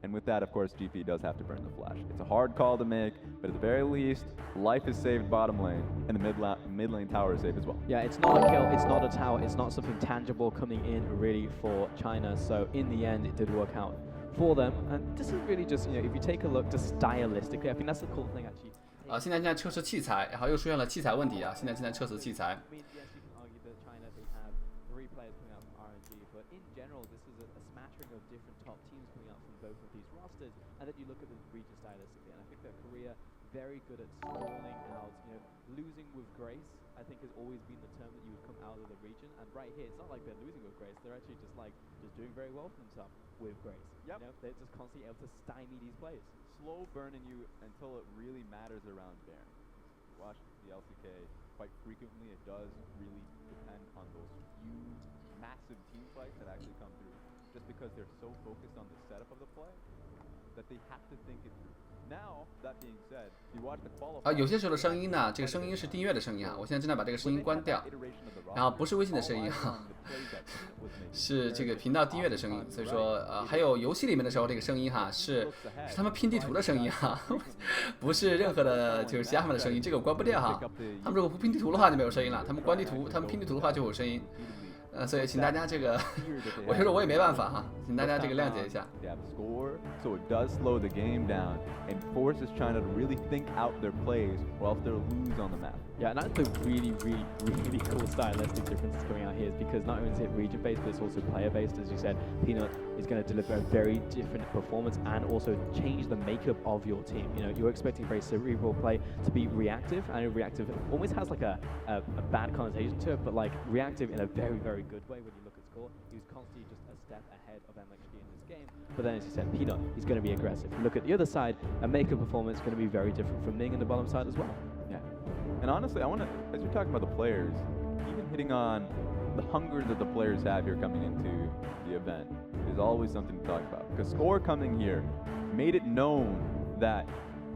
Speaker 1: And with that, of course, GP does have to burn the flash. It's a hard call to make, but at the very least, life is saved bottom lane, and the mid lane tower is saved as well.
Speaker 2: Yeah, it's not a kill, it's not a tower, it's not something tangible coming in really for China. So in the end, it did work out for them. And this is really just, you know, if you take a look just stylistically, I think that's the cool thing actually.
Speaker 3: 现在测试器材，然后又出现了器材问题啊！现在测试器材。
Speaker 2: And then you look at the region stylistically, and I think that Korea very good at stalling out, you know, losing with grace. I think has always been the term that you would come out of the region. And right here, it's not like they're losing with grace; they're actually just doing very well for themselves with grace. Yep. You know, they're just constantly able to stymie these plays.
Speaker 1: Slow burning you until it really matters around Baron. Watch the LCK quite frequently. It does really depend on those few massive team fights that actually come through, just because they're so focused on the setup of the play. That they have to think it through. Now, that being said, you watch the qualifier.
Speaker 3: 有些时候的声音呢，这个声音是订阅的声音啊，我现在正在把这个声音关掉，然后不是微信的声音啊，是这个频道订阅的声音。所以说，还有游戏里面的时候，这个声音哈是他们拼地图的声音哈，不是任何的就是其他们的声音，这个我关不掉哈。他们如果不拼地图的话就没有声音了，他们关地图，他们拼地图的话就有声音。所以请大家这个，我觉得我也没办法哈，请大家这个谅解一下。
Speaker 1: So it does slow the game down and forces China to really think out their plays, or else they'll lose on the map.
Speaker 2: Yeah, and that's the really cool stylistic difference coming out here is because not only is it region-based, but it's also player-based. As you said, Peanut is going to deliver a very different performance and also change the makeup of your team. You know, you're expecting very cerebral play to be reactive, and reactive always has like a bad connotation to it, but like reactive in a very good way when you look at score. He was constantly just a step ahead of MXG in this game. But then, as you said, Peanut, he's going to be aggressive. Look at the other side, a makeup performance is going to be very different from Ming in the bottom side as well.
Speaker 1: Yeah. And honestly, I want to, as you're talking about the players, even hitting on the hunger that the players have here coming into the event is always something to talk about. Because Score coming here made it known that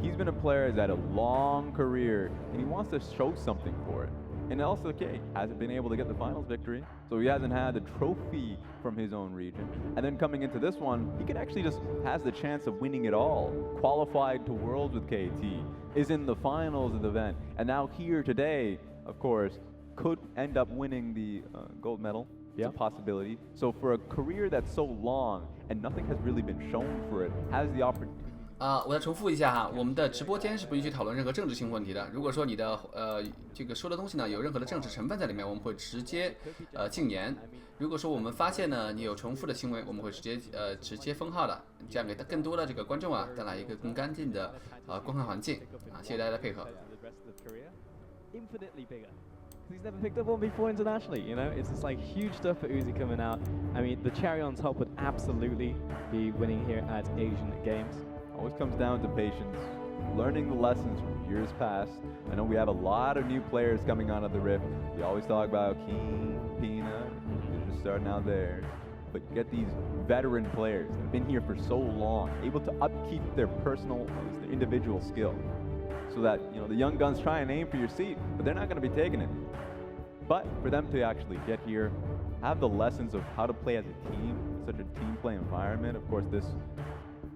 Speaker 1: he's been a player that's had a long career and he wants to show something for it. And also, okay, hasn't been able to get the finals victory, so he hasn't had the trophy from his own region. And then coming into this one, he could actually just has the chance of winning it all. Qualified to Worlds with KT, is in the finals of the event, and now here today, of course, could end up winning the gold medal It's a possibility. So for a career that's so long and nothing has really been shown for it, has the opportunity.
Speaker 3: 我再重复一下哈，我们的直播间是不允许讨论任何政治性问题的。如果说你的这个说的东西呢有任何的政治成分在里面，我们会直接禁言。如果说我们发现呢你有重复的行为，我们会直接封号的，这样给更多的这个观众啊带来一个更干净的观看环境啊。谢谢大家的配合。
Speaker 2: He's never picked up one before internationally, you know? It's just like huge stuff for Uzi coming out. I mean, the cherry on top would absolutely be winning here at Asian Games.
Speaker 1: Always comes down to patience, learning the lessons from years past. I know we have a lot of new players coming out of the Rift. We always talk about Keen, Pina, they're just starting out there. But you get these veteran players that have been here for so long, able to upkeep their personal, their individual skill. So that, you know, the young guns try and aim for your seat, but they're not going to be taking it. But for them to actually get here, have the lessons of how to play as a team, such a team play environment. Of course,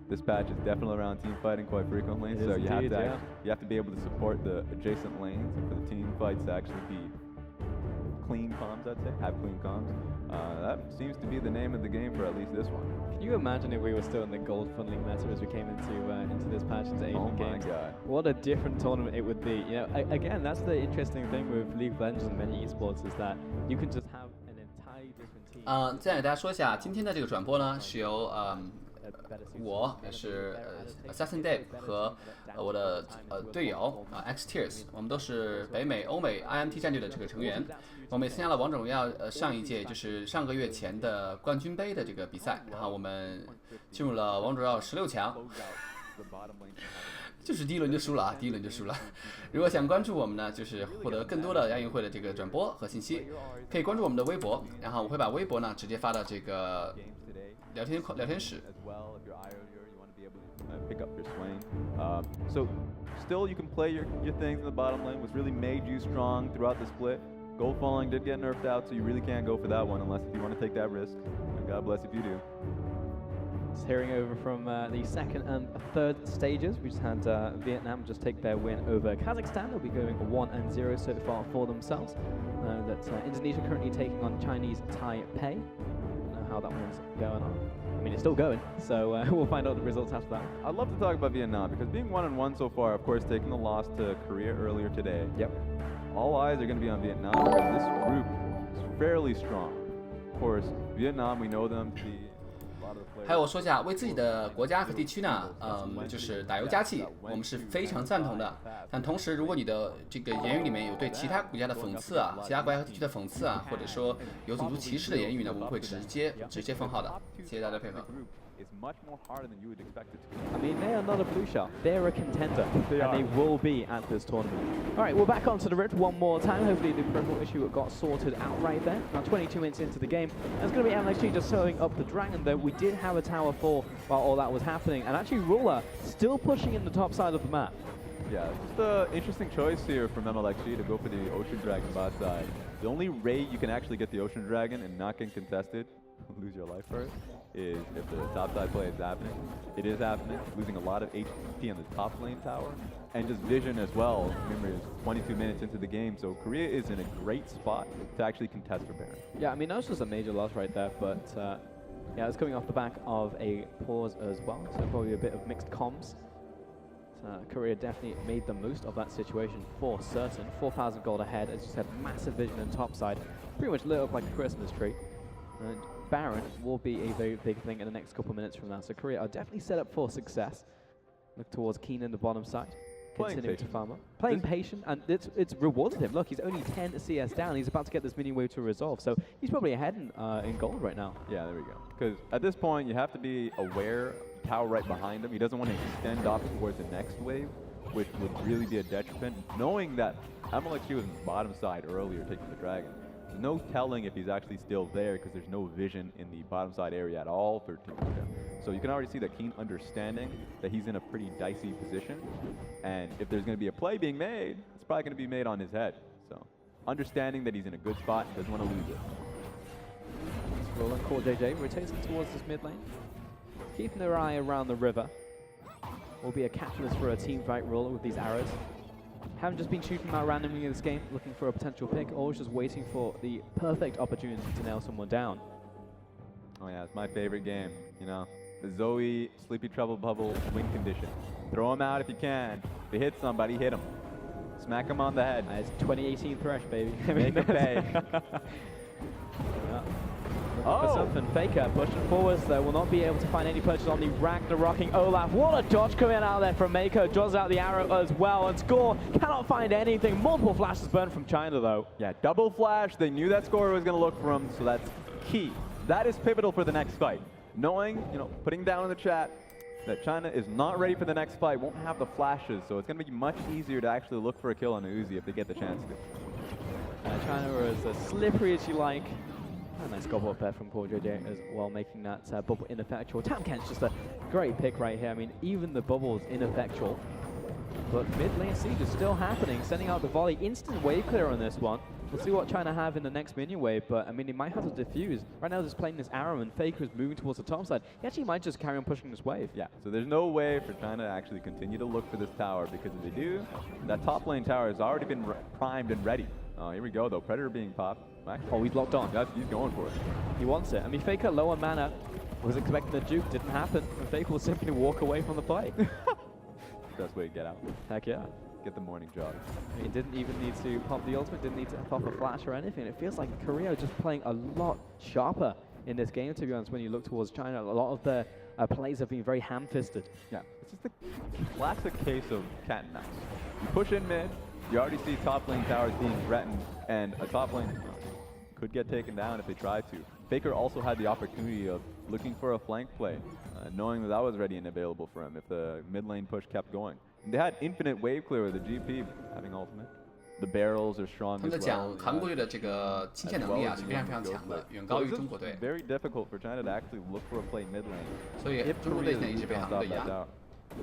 Speaker 1: this patch is definitely around team fighting quite frequently, so you have to be able to support the adjacent lanes and for the team fights to actually be clean comms, I'd say, have clean comms. That seems to be the name of the game for at least this one.
Speaker 2: Can you imagine if we were still in the gold funneling meta as we came into this patch into Asian Games?
Speaker 1: Oh my God.
Speaker 2: What a different tournament it would be. You know, again, that's the interesting thing with League of Legends and many esports is that you can just have an entirely different team.
Speaker 3: 再给大家说一下，今天的这个转播呢是由我是Assassin Dave 和我的队友X Tears， 我们都是北美、欧美 IMT 战队的这个成员。我们也参加了王者荣耀上一届就是上个月前的冠军杯的这个比赛，然后我们进入了王者荣耀16强。就是第一轮就输了啊，第一轮就输了。如果想关注我们呢，就是获得更多的亚运会的这个转播和信息，可以关注我们的微博，然后我会把微博呢直接发到这个聊天室。
Speaker 1: Pick up your swing. So still you can play your things in the bottom lane. What's really made you strong throughout the split. Gold falling did get nerfed out, so you really can't go for that one unless if you want to take that risk. And God bless if you do.
Speaker 2: Just hearing over from the second and third stages, we just had Vietnam just take their win over Kazakhstan. They'll be going 1-0 so far for themselves. That's Indonesia currently taking on Chinese Taipei. Don't know how that one's going on. I mean, it's still going, so we'll find out the results after that.
Speaker 1: I'd love to talk about Vietnam because being 1-1 so far, of course, taking the loss to Korea earlier today.
Speaker 2: Yep.
Speaker 1: All eyes are going to be on Vietnam because this group is fairly strong. Of course, Vietnam, we know them to be a lot of the players.
Speaker 3: 还有我说一下，为自己的国家和地区呢，就是打油加气，我们是非常赞同的。但同时，如果你的这个言语里面有对其他国家的讽刺啊，其他国家和地区的讽刺啊，或者说有种族歧视的言语呢，我们会直接封号的。谢谢大家的配合。
Speaker 1: It's much more harder than you would expect it to be.
Speaker 2: I mean, they are not a blue shell. They're a contender, and they will be at this tournament. All right, we're back onto the Rift one more time. Hopefully the peripheral issue got sorted out right there. Now 22 minutes into the game. It's going to be MLXG just sewing up the Dragon, though. We did have a tower fall while all that was happening, and actually Ruler still pushing in the top side of the map.
Speaker 1: Yeah, just an interesting choice here from MLXG to go for the Ocean Dragon bot side. The only way you can actually get the Ocean Dragon and not get contested, lose your life for it, is if the top side play is happening. It is happening, losing a lot of HP on the top lane tower, and just vision as well. Remember, it's 22 minutes into the game, so Korea is in a great spot to actually contest for Baron.
Speaker 2: Yeah, I mean, that was just a major loss right there, but yeah, it's coming off the back of a pause as well, so probably a bit of mixed comms. Korea definitely made the most of that situation for certain. 4,000 gold ahead, as you said, massive vision and top side, pretty much lit up like a Christmas tree. And Baron will be a very big thing in the next couple of minutes from now. So Korea are definitely set up for success. Look towards Keen in the bottom side. Continuing to farm up. Playing patient, and it's rewarded him. Look, he's only 10 CS down. He's about to get this mini wave to resolve. So he's probably ahead in gold right now.
Speaker 1: Yeah, there we go. Because at this point, you have to be aware tower right behind him. He doesn't want to extend off towards the next wave, which would really be a detriment. Knowing that MLXG was on the bottom side earlier taking the Dragon. There's no telling if he's actually still there because there's no vision in the bottom side area at all for Team Korea. So you can already see that Keen understanding that he's in a pretty dicey position. And if there's going to be a play being made, it's probably going to be made on his head. So understanding that he's in a good spot and doesn't want to lose it.
Speaker 2: Roland caught JJ, rotating towards this mid lane. Keeping their eye around the river. Will be a catalyst for a team fight Roller with these arrows. haven't just been shooting out randomly in this game, looking for a potential pick, or just waiting for the perfect opportunity to nail someone down.
Speaker 1: Oh yeah, it's my favorite game, you know. The Zoe Sleepy Trouble Bubble win condition. Throw him out if you can. If you hit somebody, hit him. Smack him on the head.
Speaker 2: It's 2018 Thresh, baby.
Speaker 1: Make it pay.
Speaker 2: Yeah. For something. Faker pushing forwards though, will not be able to find any purchase on the Ragnarocking Olaf. What a dodge coming out there from Mako. Draws out the arrow as well, and Score cannot find anything. Multiple flashes burned from China though.
Speaker 1: Yeah, double flash. They knew that scorer was going to look for him, so that's key. That is pivotal for the next fight. Knowing, you know, putting down in the chat that China is not ready for the next fight, won't have the flashes, so it's going to be much easier to actually look for a kill on Uzi if they get the chance to.
Speaker 2: China are as slippery as you like. A nice gobble up there from Core JJ as well, making that bubble ineffectual. Tamken's just a great pick right here. I mean, even the bubble's ineffectual. But mid lane siege is still happening, sending out the volley. Instant wave clear on this one. We'll see what China have in the next minion wave, but I mean, he might have to defuse. Right now, just playing this arrow, and Faker is moving towards the top side. He actually might just carry on pushing this wave.
Speaker 1: Yeah, so there's no way for China to actually continue to look for this tower, because if they do, that top lane tower has already been primed and ready. Oh, here we go, though. Predator being popped.
Speaker 2: Oh, he's locked on.
Speaker 1: He's going for it.
Speaker 2: He wants it. I mean, Faker low on mana. Was expecting the juke, didn't happen. And Faker will simply walk away from the play.
Speaker 1: Best way to get out.
Speaker 2: Heck yeah.
Speaker 1: Get the morning jog.
Speaker 2: I mean, didn't even need to pop the ultimate, didn't need to pop a flash or anything. It feels like Korea just playing a lot sharper in this game, to be honest, when you look towards China. A lot of their plays have been very ham-fisted.
Speaker 1: Yeah, it's just the classic case of cat and mouse. You push in mid, you already see top lane towers being threatened, and a top lane could get taken down if they try to. Faker also had the opportunity of looking for a flank play, knowing that was ready and available for him if the mid lane push kept going. And they had infinite wave clear with the GP having ultimate. The barrels are strong as well.
Speaker 3: 韩国队的这个清线能力啊是非常非常强的，远高于中国队。
Speaker 1: Very difficult for China to actually look for a play mid lane.
Speaker 3: 所以中国队现在一直被韩国队压。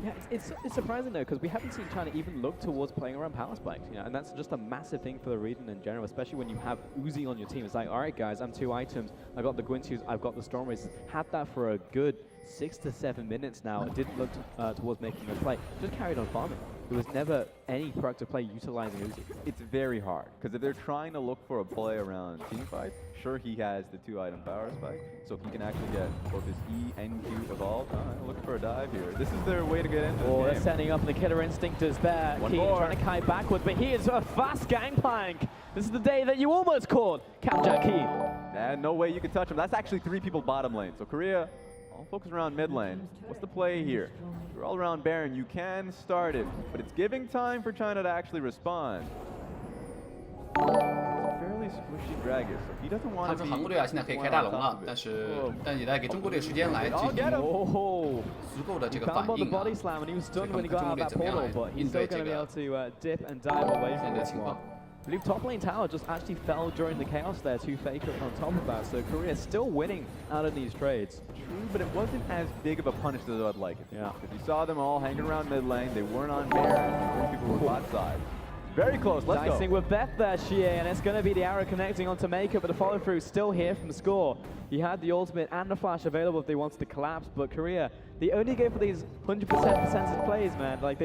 Speaker 2: Yeah, it's surprising though, because we haven't seen China even look towards playing around power spikes, you know, and that's just a massive thing for the region in general, especially when you have Uzi on your team. It's like, all right, guys, I'm 2 items. I got the Gwyntius, I've got the Storm Races. Had that for a good 6 to 7 minutes now. It didn't look towards making a play. Just carried on farming. There was never any proactive play utilizing Uzi.
Speaker 1: It's very hard, because if they're trying to look for a play around teamfight, sure, he has the 2-item power spike, so he can actually get both his E and Q evolved. Looking for a dive here. This is their way to get into the game.
Speaker 2: They're setting up, and the killer instinct is there. Key trying to kite backwards, but he is a fast gangplank. This is the day that you almost called Capjack Key.
Speaker 1: And no way you can touch him. That's actually 3 people bottom lane. So Korea, all focus around mid lane. What's the play here? You're all around Baron. You can start it, but it's giving time for China to actually respond. Fairly squishy Gragas. He doesn't want to be.
Speaker 3: 他说韩国队啊现在可以开大龙了，但也在给中国队时间来进行足够的这个反应啊。所以看中国队怎么样来应对这个现在的情况。
Speaker 2: I believe top lane tower just actually fell during the chaos there to Faker on top of that, so Korea is still winning out of these trades.
Speaker 1: True, but it wasn't as big of a punish as I'd like it.
Speaker 2: Yeah.
Speaker 1: If you saw them all hanging around mid lane, they weren't on Baron, people were bot side. Very close, let's
Speaker 2: Dicing
Speaker 1: go.
Speaker 2: with Beth there, Xie, and it's going to be the arrow connecting onto Mako, but the follow through still here from Score. He had the ultimate and the flash available if they wanted to collapse, but Korea, they only go for these 100% percentage plays, man. Like,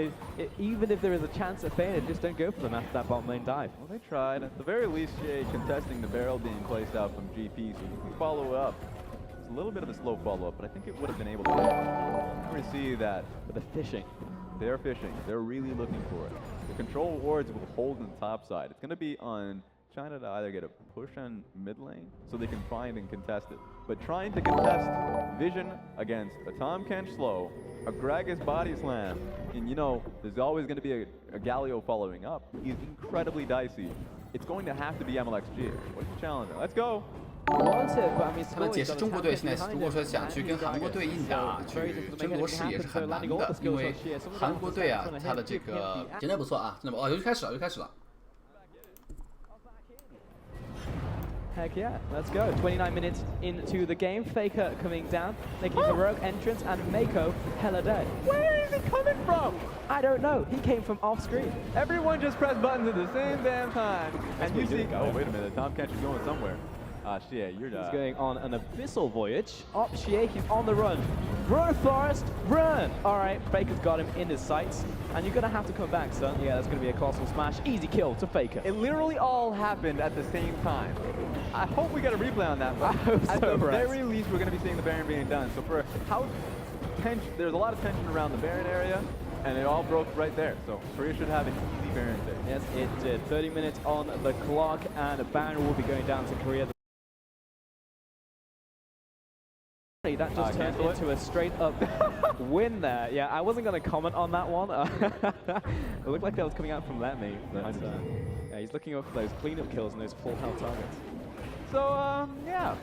Speaker 2: even if there is a chance of failure, just don't go for them after that bottom lane dive.
Speaker 1: Well, they tried. At the very least, Xie contesting the barrel being placed out from GP, so you can follow up. It's a little bit of a slow follow-up, but I think it would have been able to hit. We see that.
Speaker 2: But the fishing.
Speaker 1: They're fishing. They're really looking for it. The control wards will hold on the top side. It's going to be on China to either get a push on mid lane so they can find and contest it. But trying to contest Vision against a Tom Kench slow, a Gragas body slam, and you know, there's always going to be a Galio following up. He's incredibly dicey. It's going to have to be MLXG. What's the challenger? Let's go!
Speaker 3: 他们解释中国队现在如果说想去跟韩国队硬打，去争夺视野是很难的，因为韩国队啊，他的这个真的不错啊，真的不哦，又开始了，又开始了。
Speaker 2: Heck yeah, let's go. 29 minutes into the game. Faker coming down, making a heroic entrance, and Mako hella dead.
Speaker 1: Where is he coming from?
Speaker 2: I don't know. He came from off screen.
Speaker 1: Everyone just pressed buttons at the same damn time. And you see, oh, wait a minute, Tom Kench is going somewhere. Xie, you're
Speaker 2: He's going on an abyssal voyage. Up Xie, he's on the run. Run, Forest, run! Alright, Faker's got him in his sights. And you're gonna have to come back, son. Yeah, that's gonna be a colossal smash. Easy kill to Faker.
Speaker 1: It literally all happened at the same time. I hope we get a replay on that.
Speaker 2: I hope
Speaker 1: at
Speaker 2: so,
Speaker 1: the
Speaker 2: Brett.
Speaker 1: very least, we're gonna be seeing the Baron being done. So for how tension, there's a lot of tension around the Baron area, and it all broke right there. So Korea should have an easy Baron there.
Speaker 2: Yes, it did. 30 minutes on the clock, and Baron will be going down to Korea. That just turned into a straight-up win there. Yeah, I wasn't going to comment on that one. It looked like that was coming out from Let Me. But, yeah, he's looking up for those cleanup kills and those full health targets.
Speaker 1: So, yeah,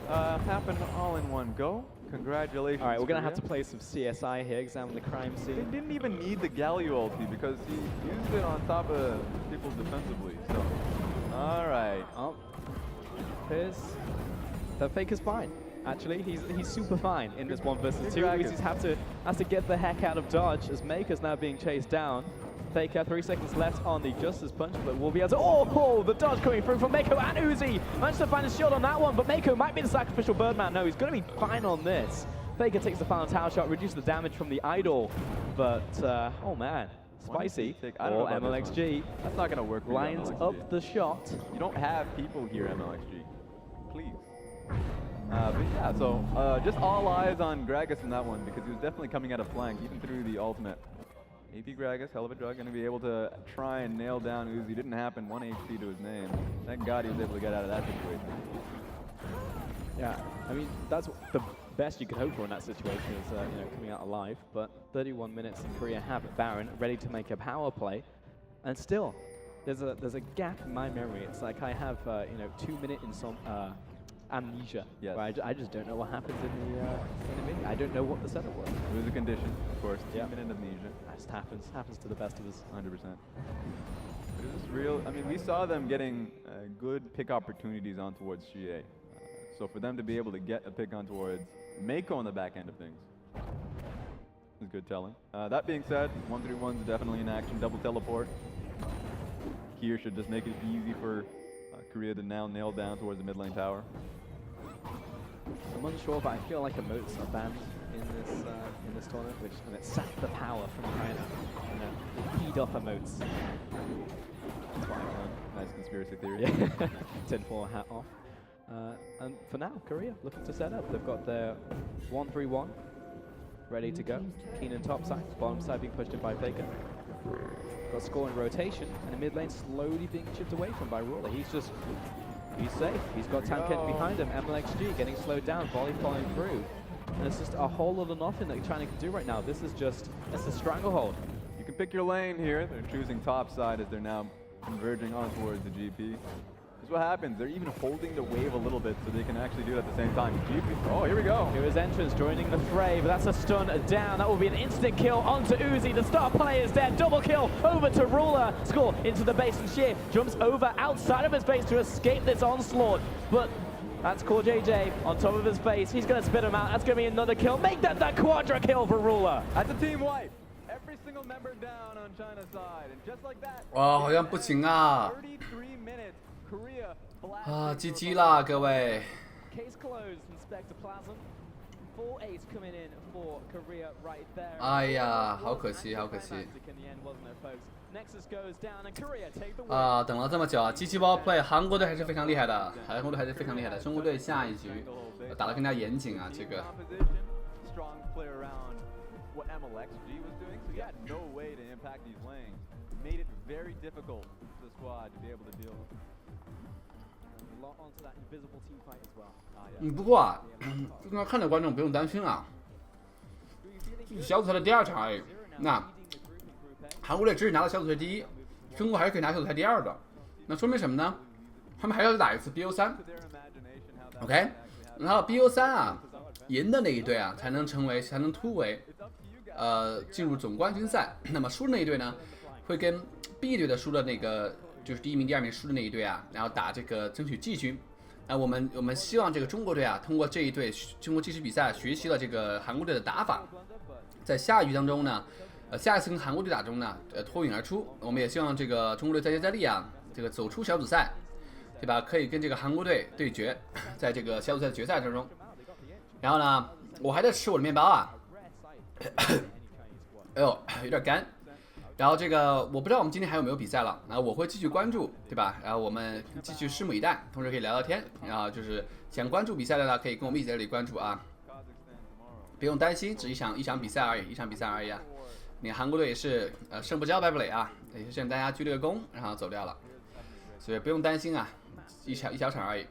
Speaker 1: happened all in one go. Congratulations.
Speaker 2: All right, we're going to have to play some CSI here, examine the crime scene.
Speaker 1: They didn't even need the Galio ulti because he used it on top of people defensively. So, all right.
Speaker 2: Oh, here's the Faker's fine. Actually, he's super fine in this 1 versus 2. Uzi's has to get the heck out of dodge as Maker's now being chased down. Faker, 3 seconds left on the Justice Punch, but we'll be able to. Oh, the dodge coming through from Mako and Uzi. Managed to find a shield on that one, but Mako might be the sacrificial Birdman. No, he's going to be fine on this. Faker takes the final tower shot, reduces the damage from the idol, but oh man. Spicy, or MLXG.
Speaker 1: That's not going to work.
Speaker 2: Lines up the shot.
Speaker 1: You don't have people here, MLXG. Please. But yeah, so just all eyes on Gragas in that one because he was definitely coming out of flank, even through the ultimate. AP Gragas, hell of a drug, going to be able to try and nail down Uzi. Didn't happen, 1 HP to his name. Thank God he was able to get out of that situation.
Speaker 2: Yeah, I mean, that's the best you could hope for in that situation is, you know, coming out alive. But 31 minutes and Korea have Baron ready to make a power play. And still, there's a gap in my memory. It's like I have, you know, 2-minute amnesia.
Speaker 1: Yes.
Speaker 2: Where I just don't know what happens in the mini. I don't know what the setup was.
Speaker 1: It was a condition, of course. 2-minute amnesia.
Speaker 2: That just happens to the best of us.
Speaker 1: 100%. But it was real. I mean, we saw them getting good pick opportunities on towards Xie. So for them to be able to get a pick on towards Mako on the back end of things is good telling. That being said, 131 is definitely in action. Double teleport here should just make it easy for Korea to now nail down towards the mid lane tower.
Speaker 2: I'm unsure, but I feel like emotes are banned in this tournament, which sapped the power from trying to heat up emotes. That's what I learned.
Speaker 1: Nice conspiracy theory.
Speaker 2: Yeah. Tinfoil hat off. And for now, Korea looking to set up. They've got their 1-3-1 ready to go. Keenan top side, bottom side being pushed in by Faker. Got score in rotation, and the mid lane slowly being chipped away from by Ruler. He's safe. He's got Tamken behind him. MLXG getting slowed down, volley following through. And it's just a whole lot of nothing that China can do right now. This is just, it's a stranglehold.
Speaker 1: You can pick your lane here. They're choosing top side as they're now converging on towards the GP. This is what happens. They're even holding the wave a little bit so they can actually do it at the same time. GP. Oh, here we go.
Speaker 2: Here is Entrance joining the fray, but that's a stun down. That will be an instant kill onto Uzi. The star player is dead. Double kill over to Ruler. Score into the base, and Xie jumps over outside of his base to escape this onslaught. But that's Core JJ on top of his base. He's going to spit him out. That's going to be another kill. Make that quadra kill for Ruler.
Speaker 1: That's a team wipe. Every single member down on China's side, and just like that.
Speaker 3: 哇，好像不行啊！
Speaker 1: 33 minutes. Korea
Speaker 3: 啊，GG 啦，各位。
Speaker 2: Case closed, Inspector Plasm. 4-8 coming in for Korea right there.
Speaker 3: 哎呀，好可惜，好可惜。
Speaker 2: Nexus goes down and Korea take the win.
Speaker 3: 啊，等了这么久啊，GG Ball Play， 韩国队还是非常厉害的，韩国队还是非常厉害的。中国队下一局打得更加严谨啊，这个。
Speaker 1: Strong play around what MLXG was doing, so he had no way to impact these lanes. Made it very difficult for the squad to be able to deal with.
Speaker 3: 不过啊，正在看的观众不用担心啊，小组赛的第2场而已。那韩国队只是拿到小组赛第1，中国还是可以拿小组赛第2的。那说明什么呢？他们还要再打一次 BO3。OK， 然后 BO3啊，赢的那一队啊才能突围，进入总冠军赛。那么输的那一队呢，会跟 B 队的输的那个。就是第1名、第2名输的那一队啊，然后打这个争取季军。我们希望这个中国队啊，通过这一队中国计时比赛学习了这个韩国队的打法，在下一局当中呢，下一次跟韩国队打中呢，脱颖而出。我们也希望这个中国队再接再厉啊，这个走出小组赛。对吧？可以跟这个韩国队对决，在这个小组赛的决赛当中。然后呢，我还在吃我的面包啊，哎呦，有点干。然后这个我不知道我们今天还有没有比赛了，然后我会继续关注，对吧？然后我们继续拭目以待，同时可以聊聊天。然后就是想关注比赛的呢，可以跟我们一起在这里关注啊，不用担心，只一场比赛而已，一场比赛而已啊。你韩国队也是胜不骄败不馁啊，也是向大家鞠了个躬，然后走掉了，所以不用担心啊，一小场而已。